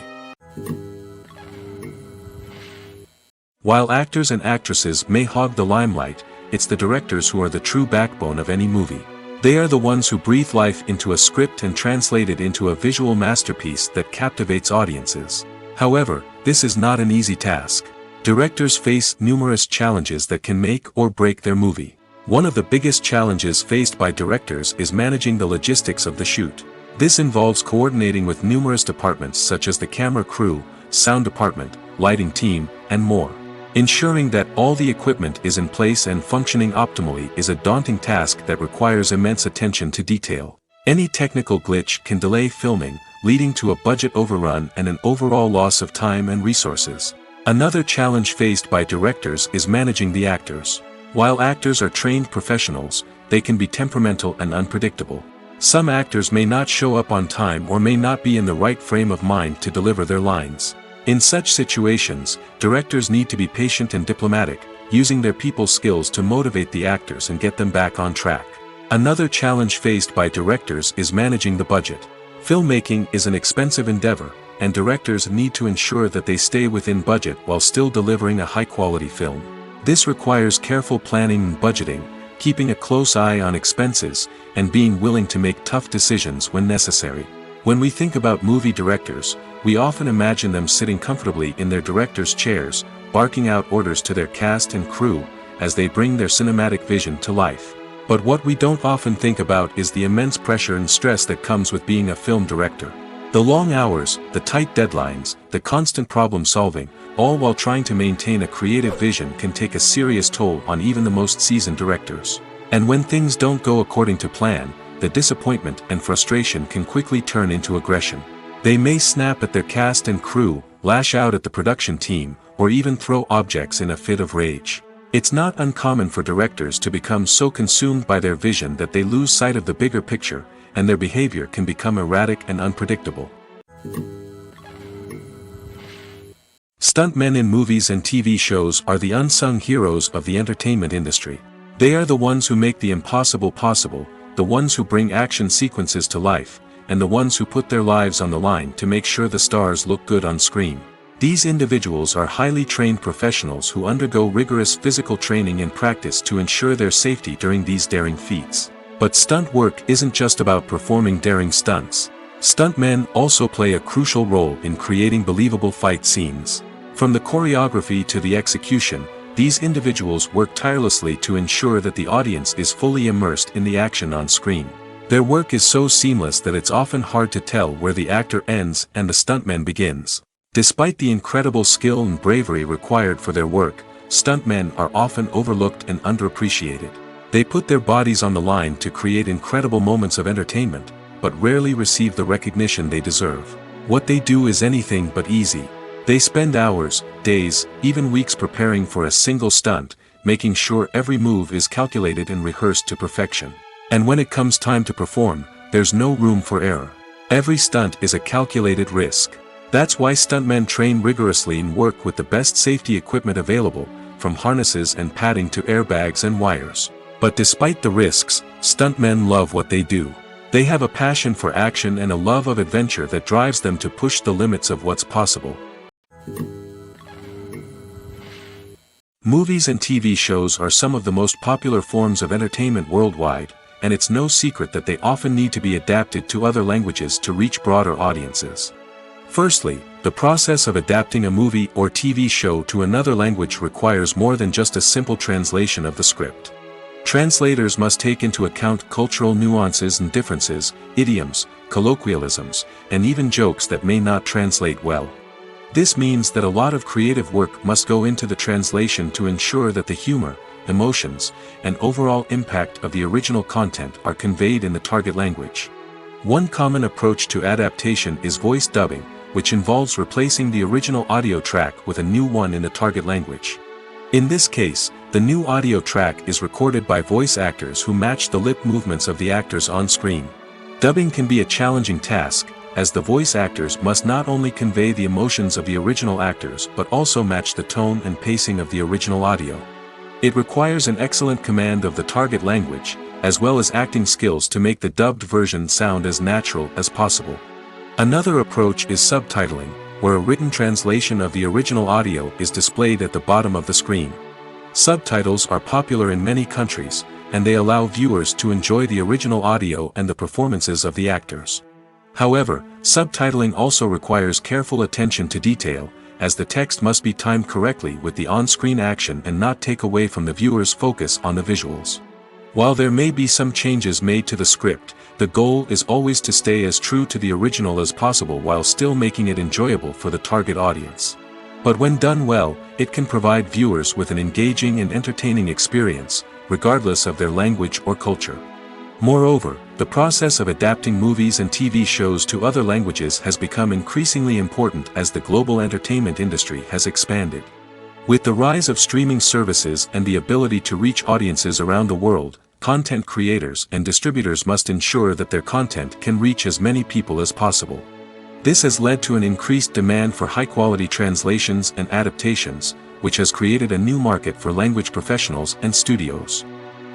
While actors and actresses may hog the limelight, it's the directors who are the true backbone of any movie. They are the ones who breathe life into a script and translate it into a visual masterpiece that captivates audiences. However, this is not an easy task. Directors face numerous challenges that can make or break their movie. One of the biggest challenges faced by directors is managing the logistics of the shoot. This involves coordinating with numerous departments such as the camera crew, sound department, lighting team, and more. Ensuring that all the equipment is in place and functioning optimally is a daunting task that requires immense attention to detail. Any technical glitch can delay filming, leading to a budget overrun and an overall loss of time and resources. Another challenge faced by directors is managing the actors. While actors are trained professionals, they can be temperamental and unpredictable. Some actors may not show up on time or may not be in the right frame of mind to deliver their lines. In such situations, directors need to be patient and diplomatic, using their people skills to motivate the actors and get them back on track. Another challenge faced by directors is managing the budget. Filmmaking is an expensive endeavor, and directors need to ensure that they stay within budget while still delivering a high-quality film. This requires careful planning and budgeting, keeping a close eye on expenses, and being willing to make tough decisions when necessary. When we think about movie directors, we often imagine them sitting comfortably in their director's chairs, barking out orders to their cast and crew, as they bring their cinematic vision to life. But what we don't often think about is the immense pressure and stress that comes with being a film director. The long hours, the tight deadlines, the constant problem solving, all while trying to maintain a creative vision can take a serious toll on even the most seasoned directors. And when things don't go according to plan, the disappointment and frustration can quickly turn into aggression. They may snap at their cast and crew, lash out at the production team, or even throw objects in a fit of rage. It's not uncommon for directors to become so consumed by their vision that they lose sight of the bigger picture, and their behavior can become erratic and unpredictable. Stuntmen in movies and TV shows are the unsung heroes of the entertainment industry. They are the ones who make the impossible possible, the ones who bring action sequences to life, and the ones who put their lives on the line to make sure the stars look good on screen. These individuals are highly trained professionals who undergo rigorous physical training and practice to ensure their safety during these daring feats. But stunt work isn't just about performing daring stunts. Stuntmen also play a crucial role in creating believable fight scenes. From the choreography to the execution, these individuals work tirelessly to ensure that the audience is fully immersed in the action on screen. Their work is so seamless that it's often hard to tell where the actor ends and the stuntman begins. Despite the incredible skill and bravery required for their work, stuntmen are often overlooked and underappreciated. They put their bodies on the line to create incredible moments of entertainment, but rarely receive the recognition they deserve. What they do is anything but easy. They spend hours, days, even weeks preparing for a single stunt, making sure every move is calculated and rehearsed to perfection. And when it comes time to perform, there's no room for error. Every stunt is a calculated risk. That's why stuntmen train rigorously and work with the best safety equipment available, from harnesses and padding to airbags and wires. But despite the risks, stuntmen love what they do. They have a passion for action and a love of adventure that drives them to push the limits of what's possible. Movies and TV shows are some of the most popular forms of entertainment worldwide, and it's no secret that they often need to be adapted to other languages to reach broader audiences. Firstly, the process of adapting a movie or TV show to another language requires more than just a simple translation of the script. Translators must take into account cultural nuances and differences, idioms, colloquialisms, and even jokes that may not translate well. This means that a lot of creative work must go into the translation to ensure that the humor, emotions, and overall impact of the original content are conveyed in the target language. One common approach to adaptation is voice dubbing, which involves replacing the original audio track with a new one in the target language. In this case, the new audio track is recorded by voice actors who match the lip movements of the actors on screen. Dubbing can be a challenging task, as the voice actors must not only convey the emotions of the original actors but also match the tone and pacing of the original audio. It requires an excellent command of the target language, as well as acting skills to make the dubbed version sound as natural as possible. Another approach is subtitling, where a written translation of the original audio is displayed at the bottom of the screen. Subtitles are popular in many countries, and they allow viewers to enjoy the original audio and the performances of the actors. However, subtitling also requires careful attention to detail, as the text must be timed correctly with the on-screen action and not take away from the viewer's focus on the visuals. While there may be some changes made to the script, the goal is always to stay as true to the original as possible while still making it enjoyable for the target audience. But when done well, it can provide viewers with an engaging and entertaining experience, regardless of their language or culture. Moreover, the process of adapting movies and TV shows to other languages has become increasingly important as the global entertainment industry has expanded. With the rise of streaming services and the ability to reach audiences around the world, content creators and distributors must ensure that their content can reach as many people as possible. This has led to an increased demand for high-quality translations and adaptations, which has created a new market for language professionals and studios.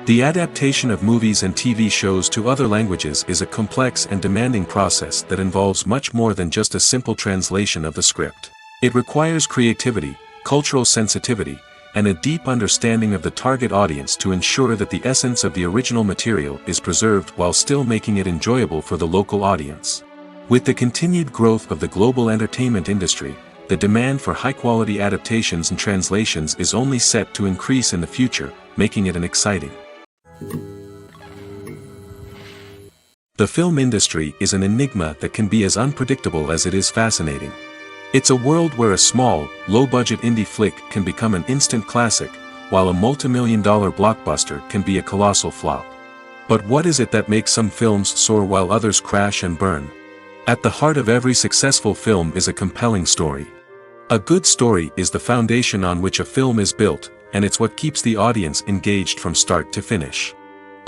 The adaptation of movies and TV shows to other languages is a complex and demanding process that involves much more than just a simple translation of the script. It requires creativity, cultural sensitivity, and a deep understanding of the target audience to ensure that the essence of the original material is preserved while still making it enjoyable for the local audience. With the continued growth of the global entertainment industry, the demand for high-quality adaptations and translations is only set to increase in the future, making it an exciting. The film industry is an enigma that can be as unpredictable as it is fascinating. It's a world where a small, low-budget indie flick can become an instant classic, while a multi-million-dollar blockbuster can be a colossal flop. But what is it that makes some films soar while others crash and burn? At the heart of every successful film is a compelling story. A good story is the foundation on which a film is built, and it's what keeps the audience engaged from start to finish.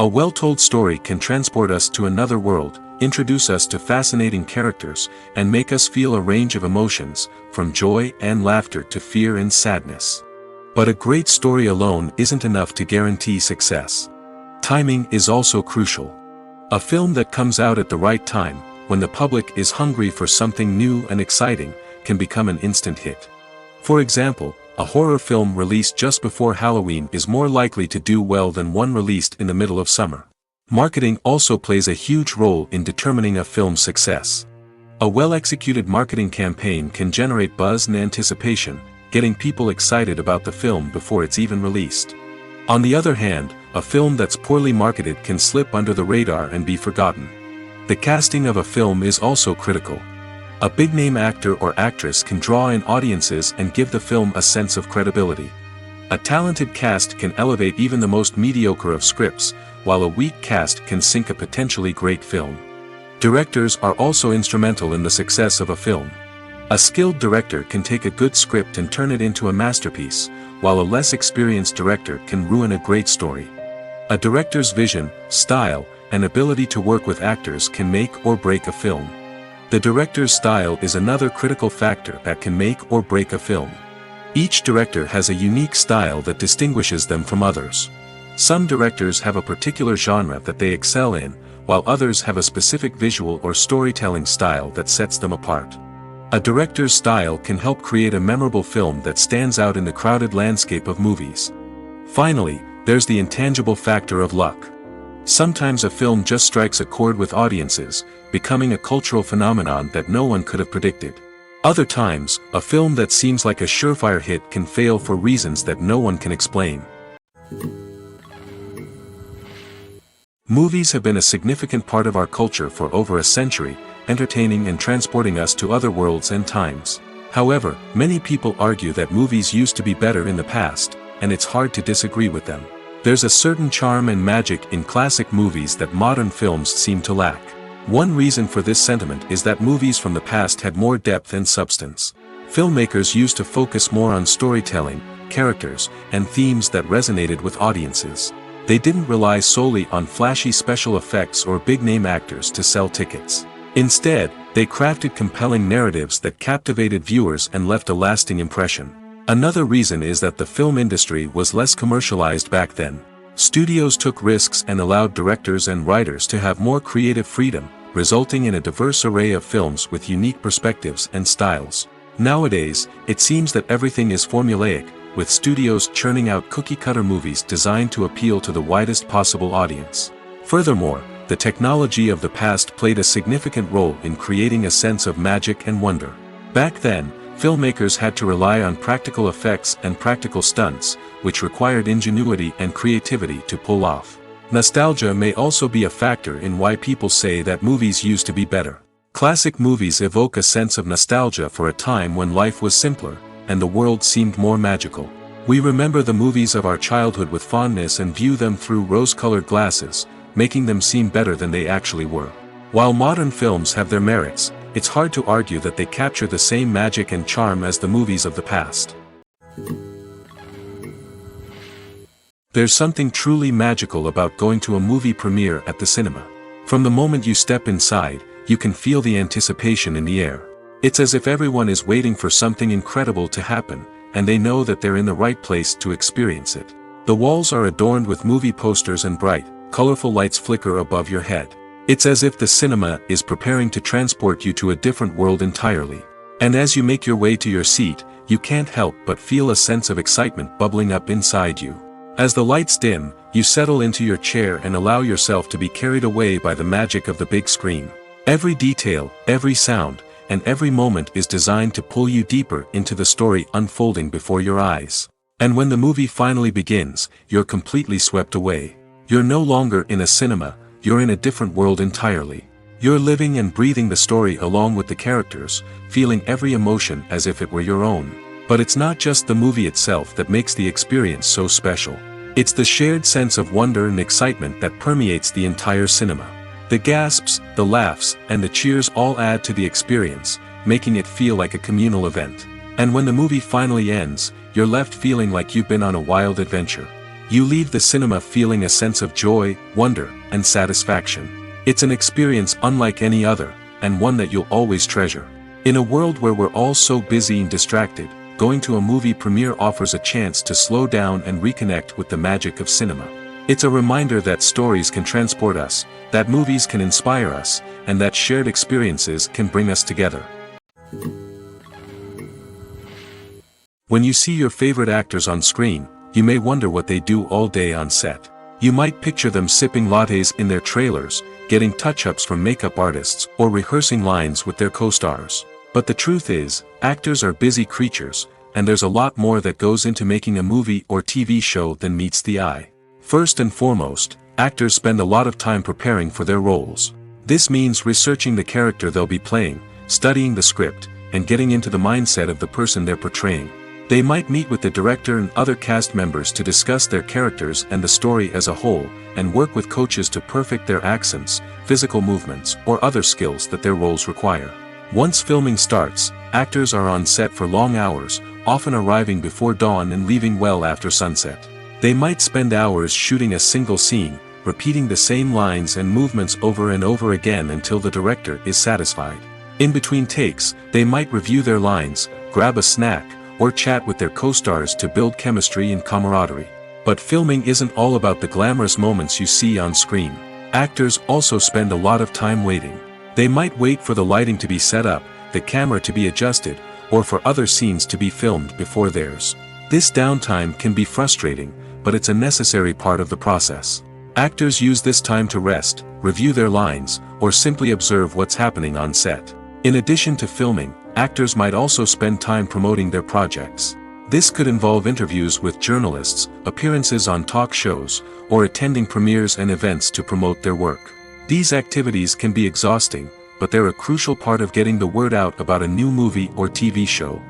A well-told story can transport us to another world, introduce us to fascinating characters, and make us feel a range of emotions, from joy and laughter to fear and sadness. But a great story alone isn't enough to guarantee success. Timing is also crucial. A film that comes out at the right time, when the public is hungry for something new and exciting, can become an instant hit. For example, a horror film released just before Halloween is more likely to do well than one released in the middle of summer. Marketing also plays a huge role in determining a film's success. A well-executed marketing campaign can generate buzz and anticipation, getting people excited about the film before it's even released. On the other hand, a film that's poorly marketed can slip under the radar and be forgotten. The casting of a film is also critical. A big-name actor or actress can draw in audiences and give the film a sense of credibility. A talented cast can elevate even the most mediocre of scripts, while a weak cast can sink a potentially great film. Directors are also instrumental in the success of a film. A skilled director can take a good script and turn it into a masterpiece, while a less experienced director can ruin a great story. A director's vision, style, and ability to work with actors can make or break a film. The director's style is another critical factor that can make or break a film. Each director has a unique style that distinguishes them from others. Some directors have a particular genre that they excel in, while others have a specific visual or storytelling style that sets them apart. A director's style can help create a memorable film that stands out in the crowded landscape of movies. Finally, there's the intangible factor of luck. Sometimes a film just strikes a chord with audiences, becoming a cultural phenomenon that no one could have predicted. Other times, a film that seems like a surefire hit can fail for reasons that no one can explain. Movies have been a significant part of our culture for over a century, entertaining and transporting us to other worlds and times. However, many people argue that movies used to be better in the past, and it's hard to disagree with them. There's a certain charm and magic in classic movies that modern films seem to lack. One reason for this sentiment is that movies from the past had more depth and substance. Filmmakers used to focus more on storytelling, characters, and themes that resonated with audiences. They didn't rely solely on flashy special effects or big-name actors to sell tickets. Instead, they crafted compelling narratives that captivated viewers and left a lasting impression. Another reason is that the film industry was less commercialized back then. Studios took risks and allowed directors and writers to have more creative freedom, resulting in a diverse array of films with unique perspectives and styles. Nowadays, it seems that everything is formulaic, with studios churning out cookie-cutter movies designed to appeal to the widest possible audience. Furthermore, the technology of the past played a significant role in creating a sense of magic and wonder. Back then, filmmakers had to rely on practical effects and practical stunts, which required ingenuity and creativity to pull off. Nostalgia may also be a factor in why people say that movies used to be better. Classic movies evoke a sense of nostalgia for a time when life was simpler, and the world seemed more magical. We remember the movies of our childhood with fondness and view them through rose-colored glasses, making them seem better than they actually were. While modern films have their merits, it's hard to argue that they capture the same magic and charm as the movies of the past. There's something truly magical about going to a movie premiere at the cinema. From the moment you step inside, you can feel the anticipation in the air. It's as if everyone is waiting for something incredible to happen, and they know that they're in the right place to experience it. The walls are adorned with movie posters and bright, colorful lights flicker above your head. It's as if the cinema is preparing to transport you to a different world entirely. And as you make your way to your seat, you can't help but feel a sense of excitement bubbling up inside you. As the lights dim, you settle into your chair and allow yourself to be carried away by the magic of the big screen. Every detail, every sound, and every moment is designed to pull you deeper into the story unfolding before your eyes. And when the movie finally begins, you're completely swept away. You're no longer in a cinema, you're in a different world entirely. You're living and breathing the story along with the characters, feeling every emotion as if it were your own. But it's not just the movie itself that makes the experience so special. It's the shared sense of wonder and excitement that permeates the entire cinema. The gasps, the laughs, and the cheers all add to the experience, making it feel like a communal event. And when the movie finally ends, you're left feeling like you've been on a wild adventure. You leave the cinema feeling a sense of joy, wonder, and satisfaction. It's an experience unlike any other, and one that you'll always treasure. In a world where we're all so busy and distracted, going to a movie premiere offers a chance to slow down and reconnect with the magic of cinema. It's a reminder that stories can transport us, that movies can inspire us, and that shared experiences can bring us together. When you see your favorite actors on screen, you may wonder what they do all day on set. You might picture them sipping lattes in their trailers, getting touch-ups from makeup artists, or rehearsing lines with their co-stars. But the truth is, actors are busy creatures, and there's a lot more that goes into making a movie or TV show than meets the eye. First and foremost, actors spend a lot of time preparing for their roles. This means researching the character they'll be playing, studying the script, and getting into the mindset of the person they're portraying. They might meet with the director and other cast members to discuss their characters and the story as a whole, and work with coaches to perfect their accents, physical movements, or other skills that their roles require. Once filming starts, actors are on set for long hours, often arriving before dawn and leaving well after sunset. They might spend hours shooting a single scene, repeating the same lines and movements over and over again until the director is satisfied. In between takes, they might review their lines, grab a snack, or chat with their co-stars to build chemistry and camaraderie. But filming isn't all about the glamorous moments you see on screen. Actors also spend a lot of time waiting. They might wait for the lighting to be set up, the camera to be adjusted, or for other scenes to be filmed before theirs. This downtime can be frustrating, but it's a necessary part of the process. Actors use this time to rest, review their lines, or simply observe what's happening on set. In addition to filming, actors might also spend time promoting their projects. This could involve interviews with journalists, appearances on talk shows, or attending premieres and events to promote their work. These activities can be exhausting, but they're a crucial part of getting the word out about a new movie or TV show.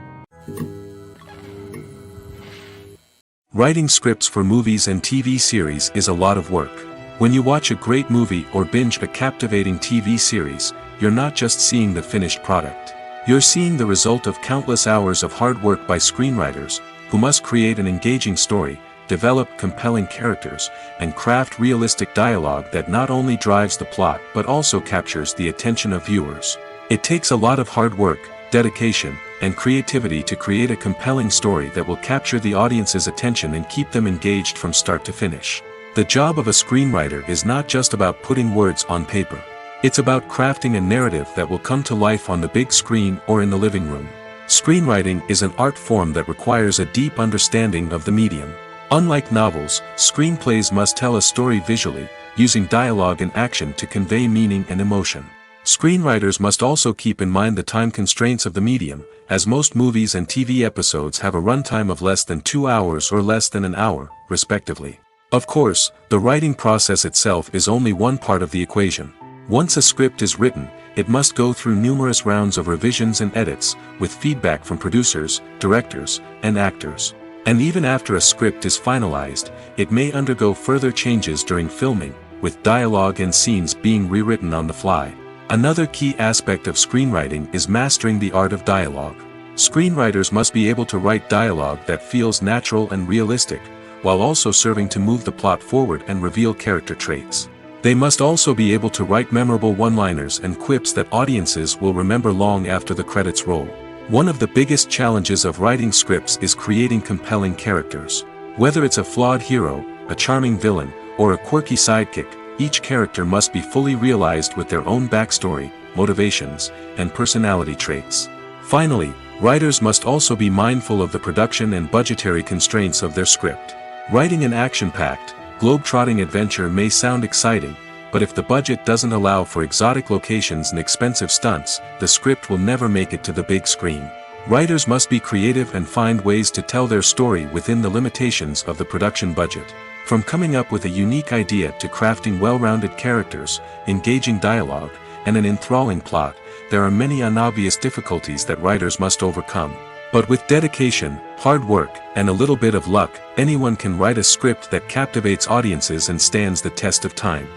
Writing scripts for movies and TV series is a lot of work. When you watch a great movie or binge a captivating TV series, you're not just seeing the finished product. You're seeing the result of countless hours of hard work by screenwriters, who must create an engaging story, develop compelling characters, and craft realistic dialogue that not only drives the plot but also captures the attention of viewers. It takes a lot of hard work, dedication, and creativity to create a compelling story that will capture the audience's attention and keep them engaged from start to finish. The job of a screenwriter is not just about putting words on paper. It's about crafting a narrative that will come to life on the big screen or in the living room. Screenwriting is an art form that requires a deep understanding of the medium. Unlike novels, screenplays must tell a story visually, using dialogue and action to convey meaning and emotion. Screenwriters must also keep in mind the time constraints of the medium, as most movies and TV episodes have a runtime of less than 2 hours or less than an hour, respectively. Of course, the writing process itself is only one part of the equation. Once a script is written, it must go through numerous rounds of revisions and edits, with feedback from producers, directors, and actors. And even after a script is finalized, it may undergo further changes during filming, with dialogue and scenes being rewritten on the fly. Another key aspect of screenwriting is mastering the art of dialogue. Screenwriters must be able to write dialogue that feels natural and realistic, while also serving to move the plot forward and reveal character traits. They must also be able to write memorable one-liners and quips that audiences will remember long after the credits roll. One of the biggest challenges of writing scripts is creating compelling characters. Whether it's a flawed hero, a charming villain, or a quirky sidekick, each character must be fully realized with their own backstory, motivations, and personality traits. Finally, writers must also be mindful of the production and budgetary constraints of their script. Writing an action-packed, globe-trotting adventure may sound exciting, but if the budget doesn't allow for exotic locations and expensive stunts, the script will never make it to the big screen. Writers must be creative and find ways to tell their story within the limitations of the production budget. From coming up with a unique idea to crafting well-rounded characters, engaging dialogue, and an enthralling plot, there are many unobvious difficulties that writers must overcome. But with dedication, hard work, and a little bit of luck, anyone can write a script that captivates audiences and stands the test of time.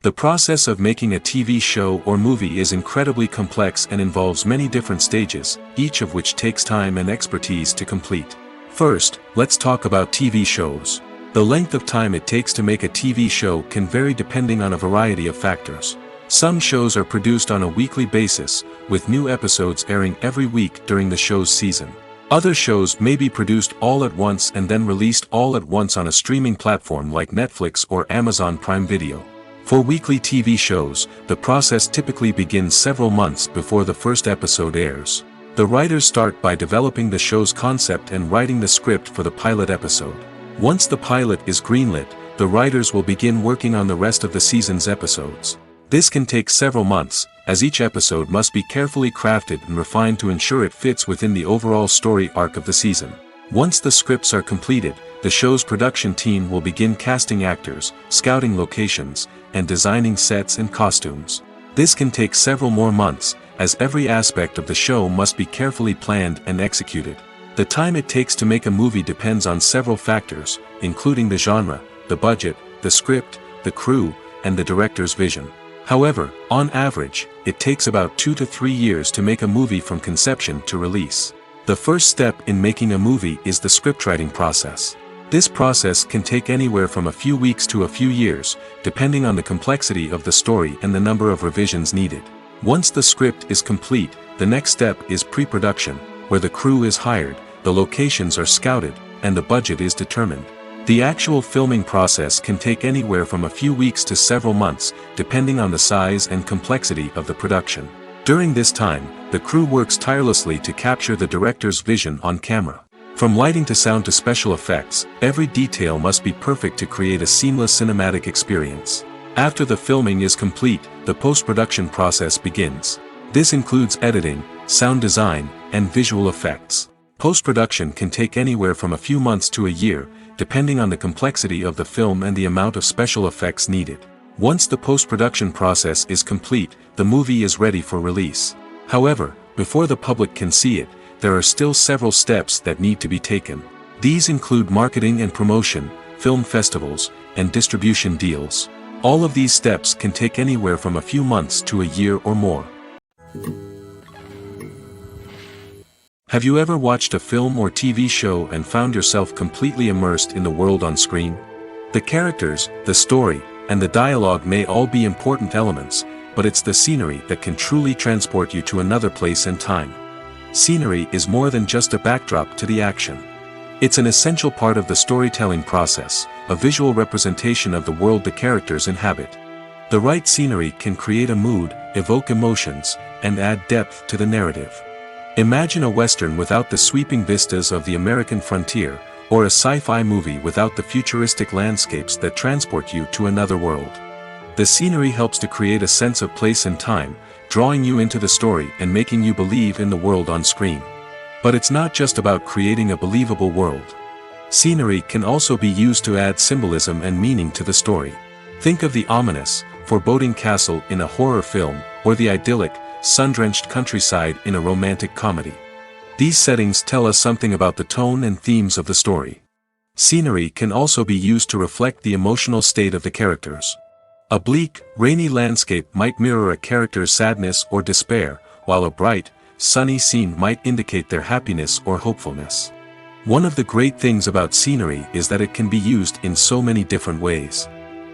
The process of making a TV show or movie is incredibly complex and involves many different stages, each of which takes time and expertise to complete. First, let's talk about TV shows. The length of time it takes to make a TV show can vary depending on a variety of factors. Some shows are produced on a weekly basis, with new episodes airing every week during the show's season. Other shows may be produced all at once and then released all at once on a streaming platform like Netflix or Amazon Prime Video. For weekly TV shows, the process typically begins several months before the first episode airs. The writers start by developing the show's concept and writing the script for the pilot episode. Once the pilot is greenlit, the writers will begin working on the rest of the season's episodes. This can take several months, as each episode must be carefully crafted and refined to ensure it fits within the overall story arc of the season. Once the scripts are completed, the show's production team will begin casting actors, scouting locations, and designing sets and costumes. This can take several more months, as every aspect of the show must be carefully planned and executed. The time it takes to make a movie depends on several factors, including the genre, the budget, the script, the crew, and the director's vision. However, on average, it takes about 2 to 3 years to make a movie from conception to release. The first step in making a movie is the scriptwriting process. This process can take anywhere from a few weeks to a few years, depending on the complexity of the story and the number of revisions needed. Once the script is complete, the next step is pre-production, where the crew is hired, the locations are scouted, and the budget is determined. The actual filming process can take anywhere from a few weeks to several months, depending on the size and complexity of the production. During this time, the crew works tirelessly to capture the director's vision on camera. From lighting to sound to special effects, every detail must be perfect to create a seamless cinematic experience. After the filming is complete, the post-production process begins. This includes editing, sound design, and visual effects. Post-production can take anywhere from a few months to a year, depending on the complexity of the film and the amount of special effects needed. Once the post-production process is complete, the movie is ready for release. However, before the public can see it, there are still several steps that need to be taken. These include marketing and promotion, film festivals, and distribution deals. All of these steps can take anywhere from a few months to a year or more. Have you ever watched a film or TV show and found yourself completely immersed in the world on screen? The characters, the story, and the dialogue may all be important elements, but it's the scenery that can truly transport you to another place and time. Scenery is more than just a backdrop to the action. It's an essential part of the storytelling process, a visual representation of the world the characters inhabit. The right scenery can create a mood, evoke emotions, and add depth to the narrative. Imagine a Western without the sweeping vistas of the American frontier, or a sci-fi movie without the futuristic landscapes that transport you to another world. The scenery helps to create a sense of place and time, drawing you into the story and making you believe in the world on screen. But it's not just about creating a believable world. Scenery can also be used to add symbolism and meaning to the story. Think of the ominous, foreboding castle in a horror film, or the idyllic, sun-drenched countryside in a romantic comedy. These settings tell us something about the tone and themes of the story. Scenery can also be used to reflect the emotional state of the characters. A bleak, rainy landscape might mirror a character's sadness or despair, while a bright, sunny scene might indicate their happiness or hopefulness. One of the great things about scenery is that it can be used in so many different ways.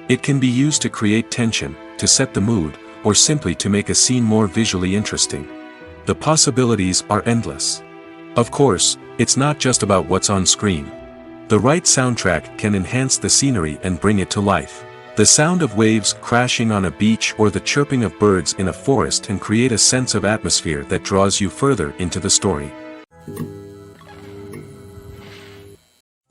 It can be used to create tension, to set the mood, or simply to make a scene more visually interesting. The possibilities are endless. Of course, it's not just about what's on screen. The right soundtrack can enhance the scenery and bring it to life. The sound of waves crashing on a beach or the chirping of birds in a forest can create a sense of atmosphere that draws you further into the story.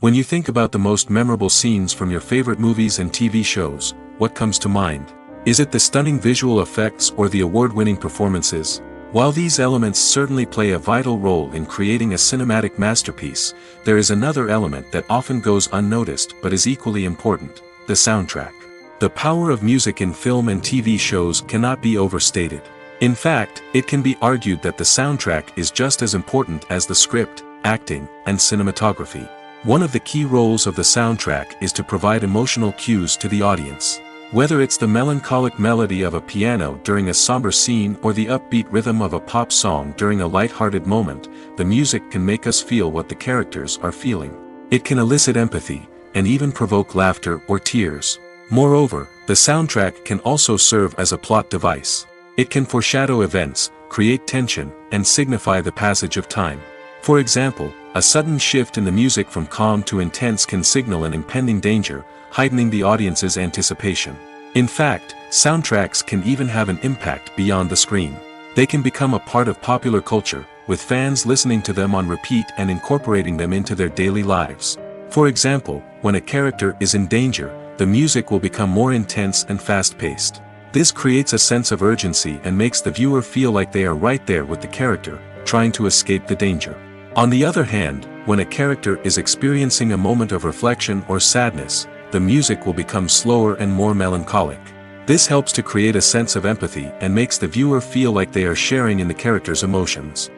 When you think about the most memorable scenes from your favorite movies and TV shows, what comes to mind? Is it the stunning visual effects or the award-winning performances? While these elements certainly play a vital role in creating a cinematic masterpiece, there is another element that often goes unnoticed but is equally important: the soundtrack. The power of music in film and TV shows cannot be overstated. In fact, it can be argued that the soundtrack is just as important as the script, acting, and cinematography. One of the key roles of the soundtrack is to provide emotional cues to the audience. Whether it's the melancholic melody of a piano during a somber scene or the upbeat rhythm of a pop song during a light-hearted moment, the music can make us feel what the characters are feeling. It can elicit empathy, and even provoke laughter or tears. Moreover, the soundtrack can also serve as a plot device. It can foreshadow events, create tension, and signify the passage of time. For example, a sudden shift in the music from calm to intense can signal an impending danger, heightening the audience's anticipation. In fact, soundtracks can even have an impact beyond the screen. They can become a part of popular culture, with fans listening to them on repeat and incorporating them into their daily lives. For example, when a character is in danger, the music will become more intense and fast-paced. This creates a sense of urgency and makes the viewer feel like they are right there with the character, trying to escape the danger. On the other hand, when a character is experiencing a moment of reflection or sadness, the music will become slower and more melancholic. This helps to create a sense of empathy and makes the viewer feel like they are sharing in the character's emotions.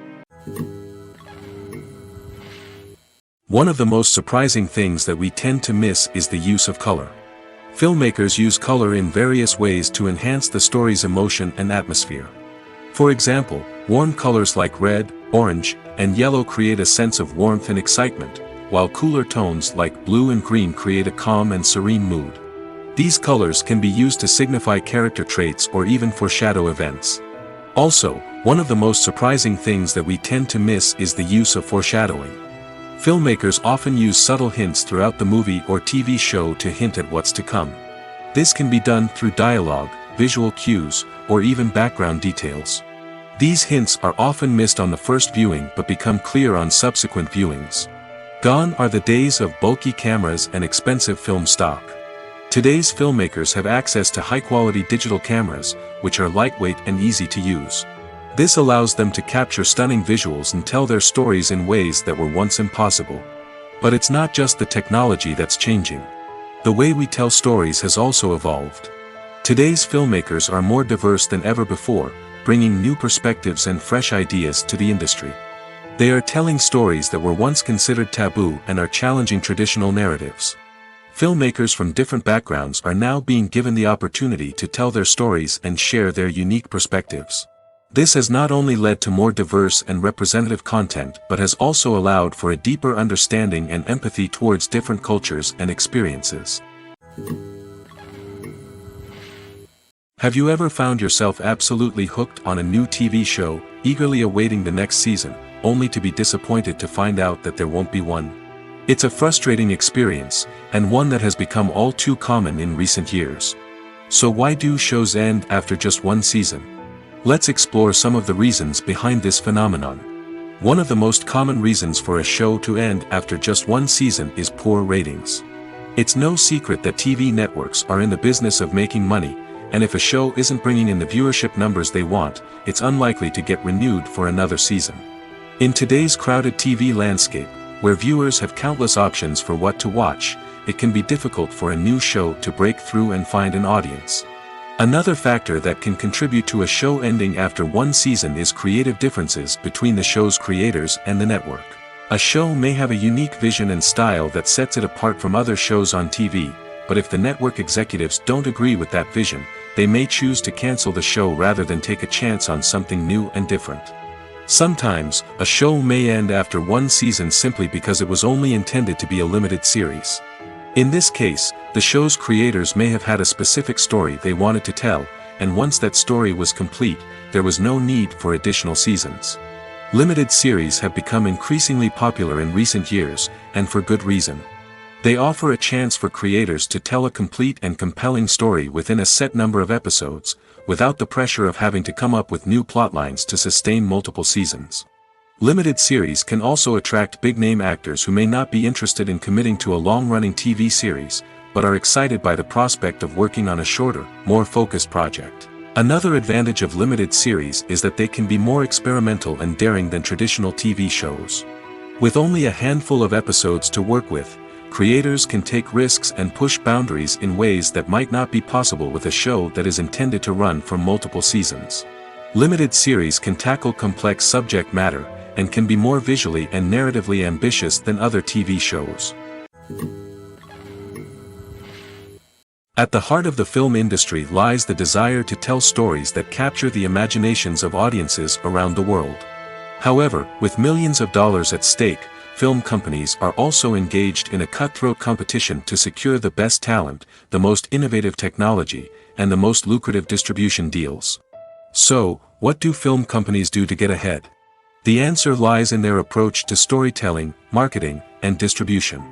One of the most surprising things that we tend to miss is the use of color. Filmmakers use color in various ways to enhance the story's emotion and atmosphere. For example, warm colors like red, orange, and yellow create a sense of warmth and excitement, while cooler tones like blue and green create a calm and serene mood. These colors can be used to signify character traits or even foreshadow events. Also, one of the most surprising things that we tend to miss is the use of foreshadowing. Filmmakers often use subtle hints throughout the movie or TV show to hint at what's to come. This can be done through dialogue, visual cues, or even background details. These hints are often missed on the first viewing but become clear on subsequent viewings. Gone are the days of bulky cameras and expensive film stock. Today's filmmakers have access to high-quality digital cameras, which are lightweight and easy to use. This allows them to capture stunning visuals and tell their stories in ways that were once impossible. But it's not just the technology that's changing. The way we tell stories has also evolved. Today's filmmakers are more diverse than ever before, bringing new perspectives and fresh ideas to the industry. They are telling stories that were once considered taboo and are challenging traditional narratives. Filmmakers from different backgrounds are now being given the opportunity to tell their stories and share their unique perspectives. This has not only led to more diverse and representative content but has also allowed for a deeper understanding and empathy towards different cultures and experiences. Have you ever found yourself absolutely hooked on a new TV show, eagerly awaiting the next season, only to be disappointed to find out that there won't be one? It's a frustrating experience, and one that has become all too common in recent years. So why do shows end after just one season? Let's explore some of the reasons behind this phenomenon. One of the most common reasons for a show to end after just one season is poor ratings. It's no secret that TV networks are in the business of making money, and if a show isn't bringing in the viewership numbers they want, it's unlikely to get renewed for another season. In today's crowded TV landscape, where viewers have countless options for what to watch, it can be difficult for a new show to break through and find an audience. Another factor that can contribute to a show ending after one season is creative differences between the show's creators and the network. A show may have a unique vision and style that sets it apart from other shows on TV, but if the network executives don't agree with that vision, they may choose to cancel the show rather than take a chance on something new and different. Sometimes, a show may end after one season simply because it was only intended to be a limited series. In this case, the show's creators may have had a specific story they wanted to tell, and once that story was complete, there was no need for additional seasons. Limited series have become increasingly popular in recent years, and for good reason. They offer a chance for creators to tell a complete and compelling story within a set number of episodes, without the pressure of having to come up with new plotlines to sustain multiple seasons. Limited series can also attract big-name actors who may not be interested in committing to a long-running TV series, but are excited by the prospect of working on a shorter, more focused project. Another advantage of limited series is that they can be more experimental and daring than traditional TV shows. With only a handful of episodes to work with, creators can take risks and push boundaries in ways that might not be possible with a show that is intended to run for multiple seasons. Limited series can tackle complex subject matter, and can be more visually and narratively ambitious than other TV shows. At the heart of the film industry lies the desire to tell stories that capture the imaginations of audiences around the world. However, with millions of dollars at stake, film companies are also engaged in a cutthroat competition to secure the best talent, the most innovative technology, and the most lucrative distribution deals. So, what do film companies do to get ahead? The answer lies in their approach to storytelling, marketing, and distribution.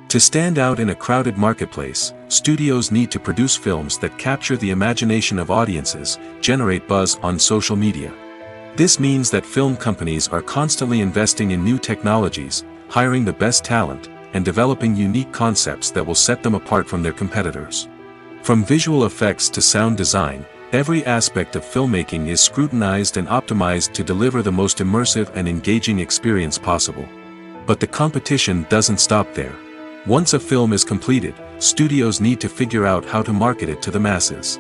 To stand out in a crowded marketplace, studios need to produce films that capture the imagination of audiences, generate buzz on social media. This means that film companies are constantly investing in new technologies, hiring the best talent, and developing unique concepts that will set them apart from their competitors. From visual effects to sound design, every aspect of filmmaking is scrutinized and optimized to deliver the most immersive and engaging experience possible. But the competition doesn't stop there. Once a film is completed, studios need to figure out how to market it to the masses.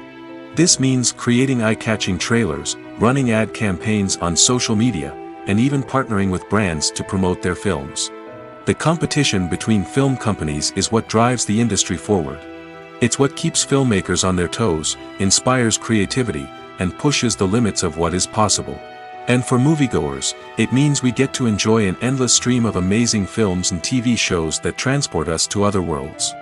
This means creating eye-catching trailers, running ad campaigns on social media, and even partnering with brands to promote their films. The competition between film companies is what drives the industry forward. It's what keeps filmmakers on their toes, inspires creativity, and pushes the limits of what is possible. And for moviegoers, it means we get to enjoy an endless stream of amazing films and TV shows that transport us to other worlds.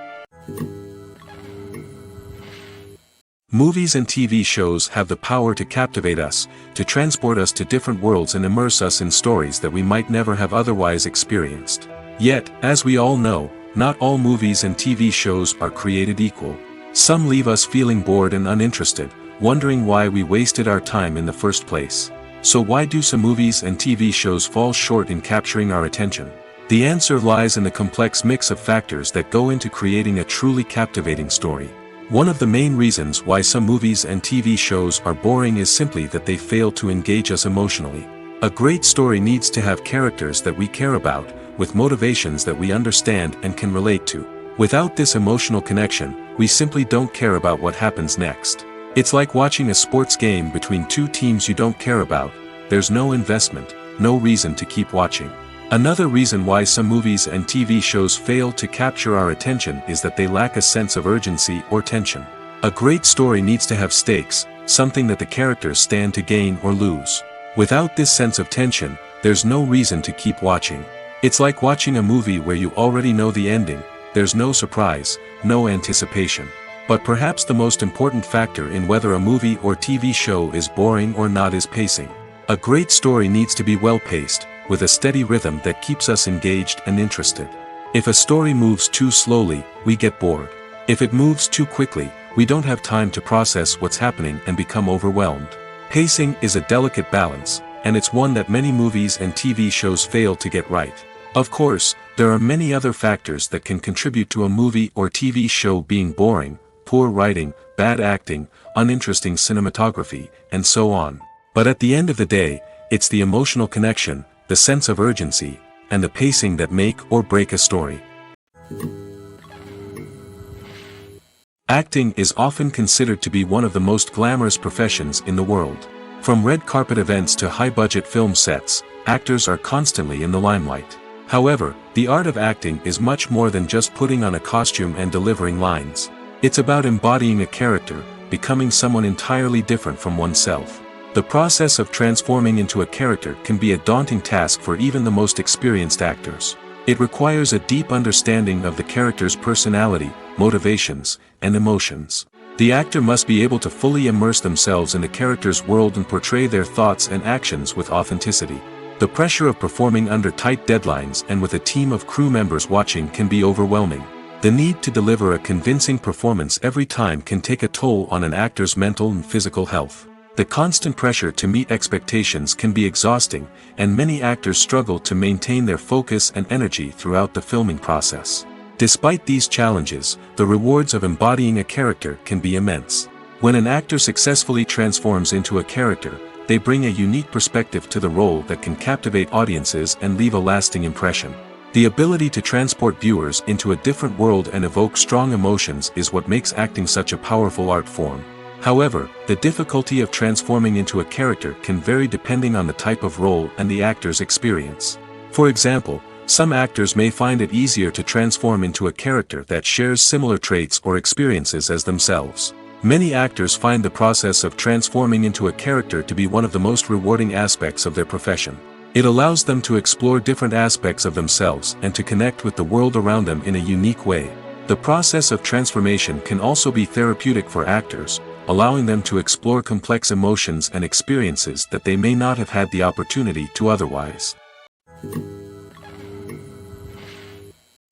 Movies and TV shows have the power to captivate us, to transport us to different worlds and immerse us in stories that we might never have otherwise experienced. Yet, as we all know, not all movies and TV shows are created equal. Some leave us feeling bored and uninterested, wondering why we wasted our time in the first place. So why do some movies and TV shows fall short in capturing our attention? The answer lies in the complex mix of factors that go into creating a truly captivating story. One of the main reasons why some movies and TV shows are boring is simply that they fail to engage us emotionally. A great story needs to have characters that we care about, with motivations that we understand and can relate to. Without this emotional connection, we simply don't care about what happens next. It's like watching a sports game between two teams you don't care about. There's no investment, no reason to keep watching. Another reason why some movies and TV shows fail to capture our attention is that they lack a sense of urgency or tension. A great story needs to have stakes, something that the characters stand to gain or lose. Without this sense of tension, there's no reason to keep watching. It's like watching a movie where you already know the ending. There's no surprise, no anticipation. But perhaps the most important factor in whether a movie or TV show is boring or not is pacing. A great story needs to be well-paced, with a steady rhythm that keeps us engaged and interested. If a story moves too slowly, we get bored. If it moves too quickly, we don't have time to process what's happening and become overwhelmed. Pacing is a delicate balance, and it's one that many movies and TV shows fail to get right. Of course, there are many other factors that can contribute to a movie or TV show being boring: poor writing, bad acting, uninteresting cinematography, and so on. But at the end of the day, it's the emotional connection, the sense of urgency, and the pacing that make or break a story. Acting is often considered to be one of the most glamorous professions in the world. From red carpet events to high-budget film sets, actors are constantly in the limelight. However, the art of acting is much more than just putting on a costume and delivering lines. It's about embodying a character, becoming someone entirely different from oneself. The process of transforming into a character can be a daunting task for even the most experienced actors. It requires a deep understanding of the character's personality, motivations, and emotions. The actor must be able to fully immerse themselves in the character's world and portray their thoughts and actions with authenticity. The pressure of performing under tight deadlines and with a team of crew members watching can be overwhelming. The need to deliver a convincing performance every time can take a toll on an actor's mental and physical health. The constant pressure to meet expectations can be exhausting, and many actors struggle to maintain their focus and energy throughout the filming process. Despite these challenges, the rewards of embodying a character can be immense. When an actor successfully transforms into a character, they bring a unique perspective to the role that can captivate audiences and leave a lasting impression. The ability to transport viewers into a different world and evoke strong emotions is what makes acting such a powerful art form. However, the difficulty of transforming into a character can vary depending on the type of role and the actor's experience. For example, some actors may find it easier to transform into a character that shares similar traits or experiences as themselves. Many actors find the process of transforming into a character to be one of the most rewarding aspects of their profession. It allows them to explore different aspects of themselves and to connect with the world around them in a unique way. The process of transformation can also be therapeutic for actors, allowing them to explore complex emotions and experiences that they may not have had the opportunity to otherwise.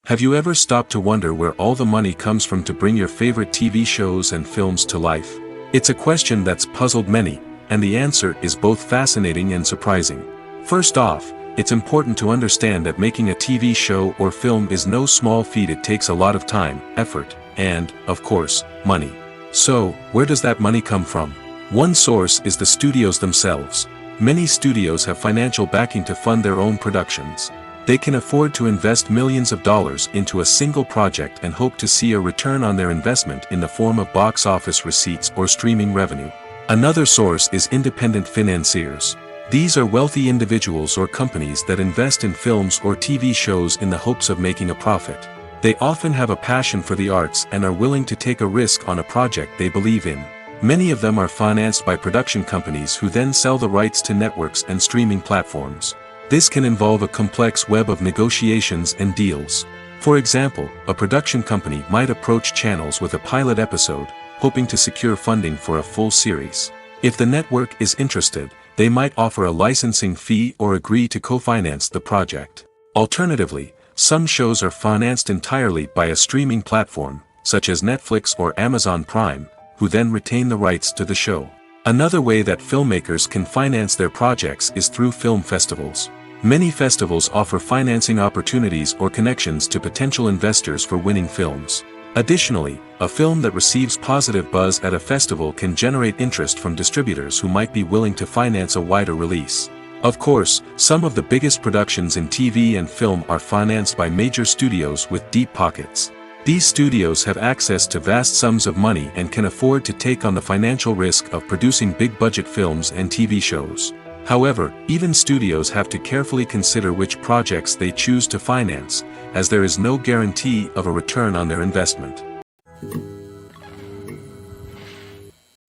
Have you ever stopped to wonder where all the money comes from to bring your favorite TV shows and films to life? It's a question that's puzzled many, and the answer is both fascinating and surprising. First off, it's important to understand that making a TV show or film is no small feat. It takes a lot of time, effort, and, of course, money. So, where does that money come from? One source is the studios themselves. Many studios have financial backing to fund their own productions. They can afford to invest millions of dollars into a single project and hope to see a return on their investment in the form of box office receipts or streaming revenue. Another source is independent financiers. These are wealthy individuals or companies that invest in films or TV shows in the hopes of making a profit. They often have a passion for the arts and are willing to take a risk on a project they believe in. Many of them are financed by production companies who then sell the rights to networks and streaming platforms. This can involve a complex web of negotiations and deals. For example, a production company might approach channels with a pilot episode, hoping to secure funding for a full series. If the network is interested, they might offer a licensing fee or agree to co-finance the project. Alternatively, some shows are financed entirely by a streaming platform, such as Netflix or Amazon Prime, who then retain the rights to the show. Another way that filmmakers can finance their projects is through film festivals. Many festivals offer financing opportunities or connections to potential investors for winning films. Additionally, a film that receives positive buzz at a festival can generate interest from distributors who might be willing to finance a wider release. Of course, some of the biggest productions in TV and film are financed by major studios with deep pockets. These studios have access to vast sums of money and can afford to take on the financial risk of producing big-budget films and TV shows. However, even studios have to carefully consider which projects they choose to finance, as there is no guarantee of a return on their investment.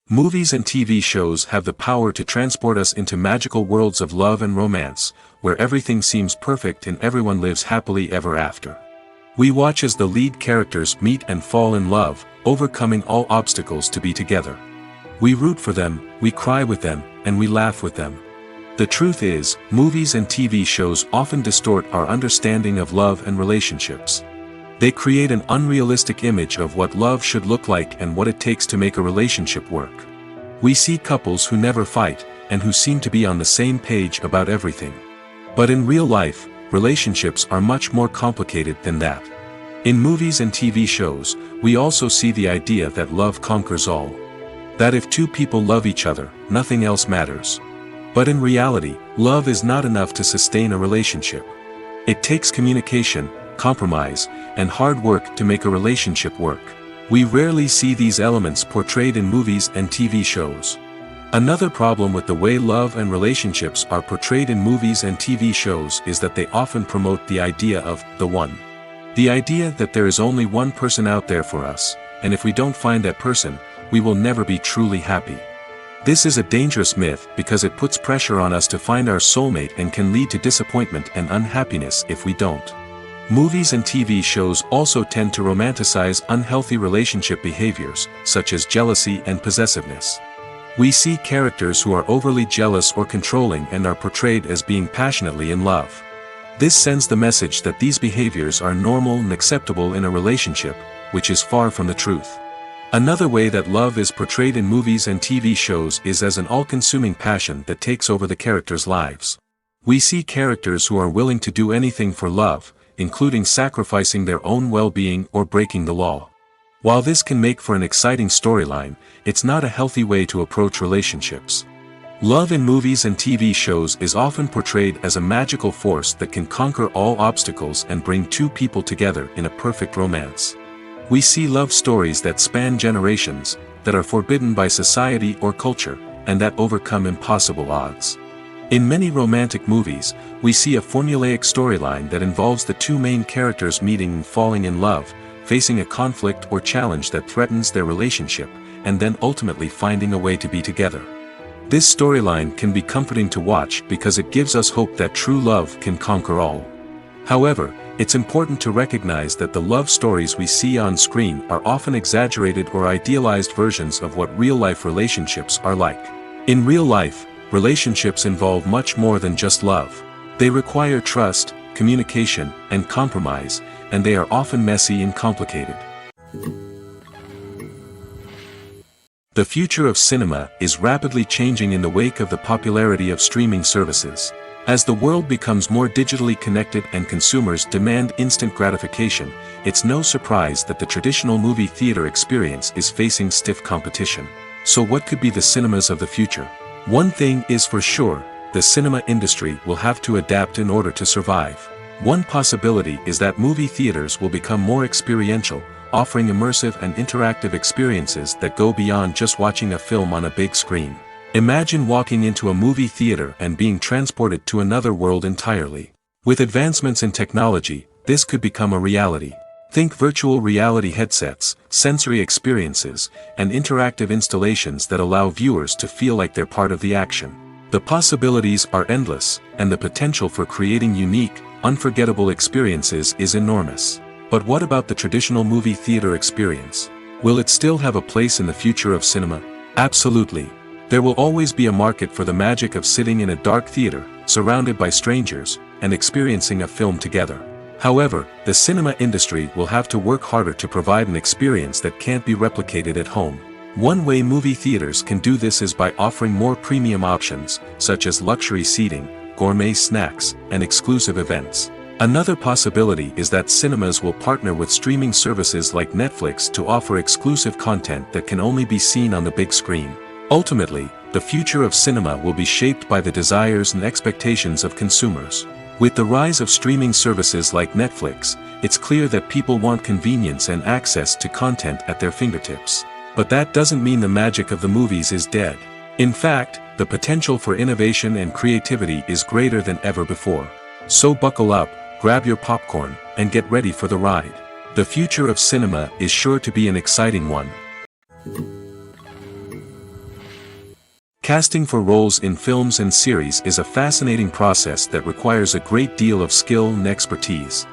Movies and TV shows have the power to transport us into magical worlds of love and romance, where everything seems perfect and everyone lives happily ever after. We watch as the lead characters meet and fall in love, overcoming all obstacles to be together. We root for them, we cry with them, and we laugh with them. The truth is, movies and TV shows often distort our understanding of love and relationships. They create an unrealistic image of what love should look like and what it takes to make a relationship work. We see couples who never fight, and who seem to be on the same page about everything. But in real life, relationships are much more complicated than that. In movies and TV shows, we also see the idea that love conquers all. That if two people love each other, nothing else matters. But in reality, love is not enough to sustain a relationship. It takes communication, compromise, and hard work to make a relationship work. We rarely see these elements portrayed in movies and TV shows. Another problem with the way love and relationships are portrayed in movies and TV shows is that they often promote the idea of the one. The idea that there is only one person out there for us, and if we don't find that person, we will never be truly happy. This is a dangerous myth because it puts pressure on us to find our soulmate and can lead to disappointment and unhappiness if we don't. Movies and TV shows also tend to romanticize unhealthy relationship behaviors, such as jealousy and possessiveness. We see characters who are overly jealous or controlling and are portrayed as being passionately in love. This sends the message that these behaviors are normal and acceptable in a relationship, which is far from the truth. Another way that love is portrayed in movies and TV shows is as an all-consuming passion that takes over the characters' lives. We see characters who are willing to do anything for love, including sacrificing their own well-being or breaking the law. While this can make for an exciting storyline, it's not a healthy way to approach relationships. Love in movies and TV shows is often portrayed as a magical force that can conquer all obstacles and bring two people together in a perfect romance. We see love stories that span generations, that are forbidden by society or culture, and that overcome impossible odds. In many romantic movies, we see a formulaic storyline that involves the two main characters meeting and falling in love, facing a conflict or challenge that threatens their relationship, and then ultimately finding a way to be together. This storyline can be comforting to watch because it gives us hope that true love can conquer all. However, it's important to recognize that the love stories we see on screen are often exaggerated or idealized versions of what real-life relationships are like. In real life, relationships involve much more than just love. They require trust, communication, and compromise, and they are often messy and complicated. The future of cinema is rapidly changing in the wake of the popularity of streaming services. As the world becomes more digitally connected and consumers demand instant gratification, it's no surprise that the traditional movie theater experience is facing stiff competition. So what could be the cinemas of the future? One thing is for sure, the cinema industry will have to adapt in order to survive. One possibility is that movie theaters will become more experiential, offering immersive and interactive experiences that go beyond just watching a film on a big screen. Imagine walking into a movie theater and being transported to another world entirely. With advancements in technology, this could become a reality. Think virtual reality headsets, sensory experiences, and interactive installations that allow viewers to feel like they're part of the action. The possibilities are endless, and the potential for creating unique, unforgettable experiences is enormous. But what about the traditional movie theater experience? Will it still have a place in the future of cinema? Absolutely. There will always be a market for the magic of sitting in a dark theater, surrounded by strangers, and experiencing a film together. However, the cinema industry will have to work harder to provide an experience that can't be replicated at home. One way movie theaters can do this is by offering more premium options, such as luxury seating, gourmet snacks, and exclusive events. Another possibility is that cinemas will partner with streaming services like Netflix to offer exclusive content that can only be seen on the big screen. Ultimately, the future of cinema will be shaped by the desires and expectations of consumers. With the rise of streaming services like Netflix, it's clear that people want convenience and access to content at their fingertips. But that doesn't mean the magic of the movies is dead. In fact, the potential for innovation and creativity is greater than ever before. So buckle up, grab your popcorn, and get ready for the ride. The future of cinema is sure to be an exciting one. Casting for roles in films and series is a fascinating process that requires a great deal of skill and expertise.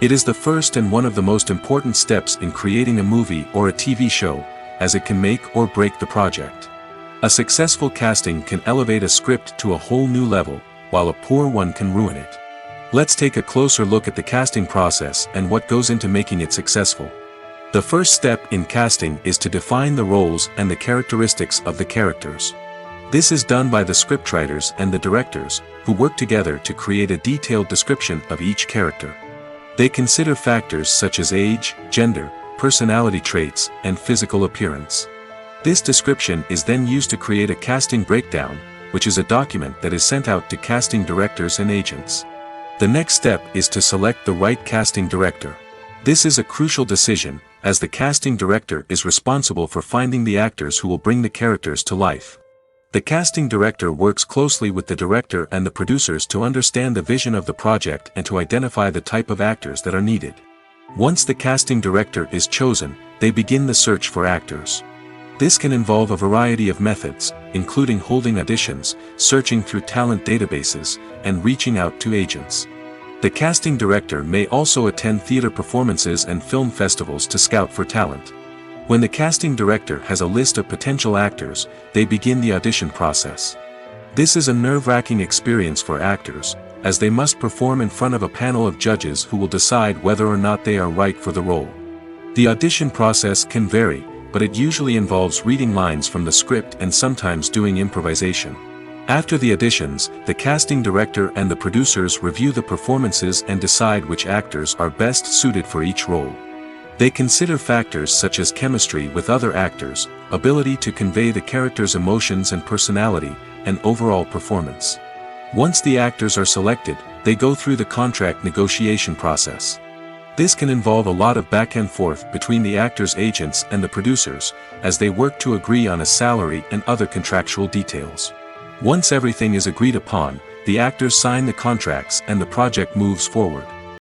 It is the first and one of the most important steps in creating a movie or a TV show, as it can make or break the project. A successful casting can elevate a script to a whole new level, while a poor one can ruin it. Let's take a closer look at the casting process and what goes into making it successful. The first step in casting is to define the roles and the characteristics of the characters. This is done by the scriptwriters and the directors, who work together to create a detailed description of each character. They consider factors such as age, gender, personality traits, and physical appearance. This description is then used to create a casting breakdown, which is a document that is sent out to casting directors and agents. The next step is to select the right casting director. This is a crucial decision, as the casting director is responsible for finding the actors who will bring the characters to life. The casting director works closely with the director and the producers to understand the vision of the project and to identify the type of actors that are needed. Once the casting director is chosen, they begin the search for actors. This can involve a variety of methods, including holding auditions, searching through talent databases, and reaching out to agents. The casting director may also attend theater performances and film festivals to scout for talent. When the casting director has a list of potential actors, they begin the audition process. This is a nerve-wracking experience for actors, as they must perform in front of a panel of judges who will decide whether or not they are right for the role. The audition process can vary, but it usually involves reading lines from the script and sometimes doing improvisation. After the auditions, the casting director and the producers review the performances and decide which actors are best suited for each role. They consider factors such as chemistry with other actors, ability to convey the character's emotions and personality, and overall performance. Once the actors are selected, they go through the contract negotiation process. This can involve a lot of back and forth between the actors' agents and the producers, as they work to agree on a salary and other contractual details. Once everything is agreed upon, the actors sign the contracts and the project moves forward.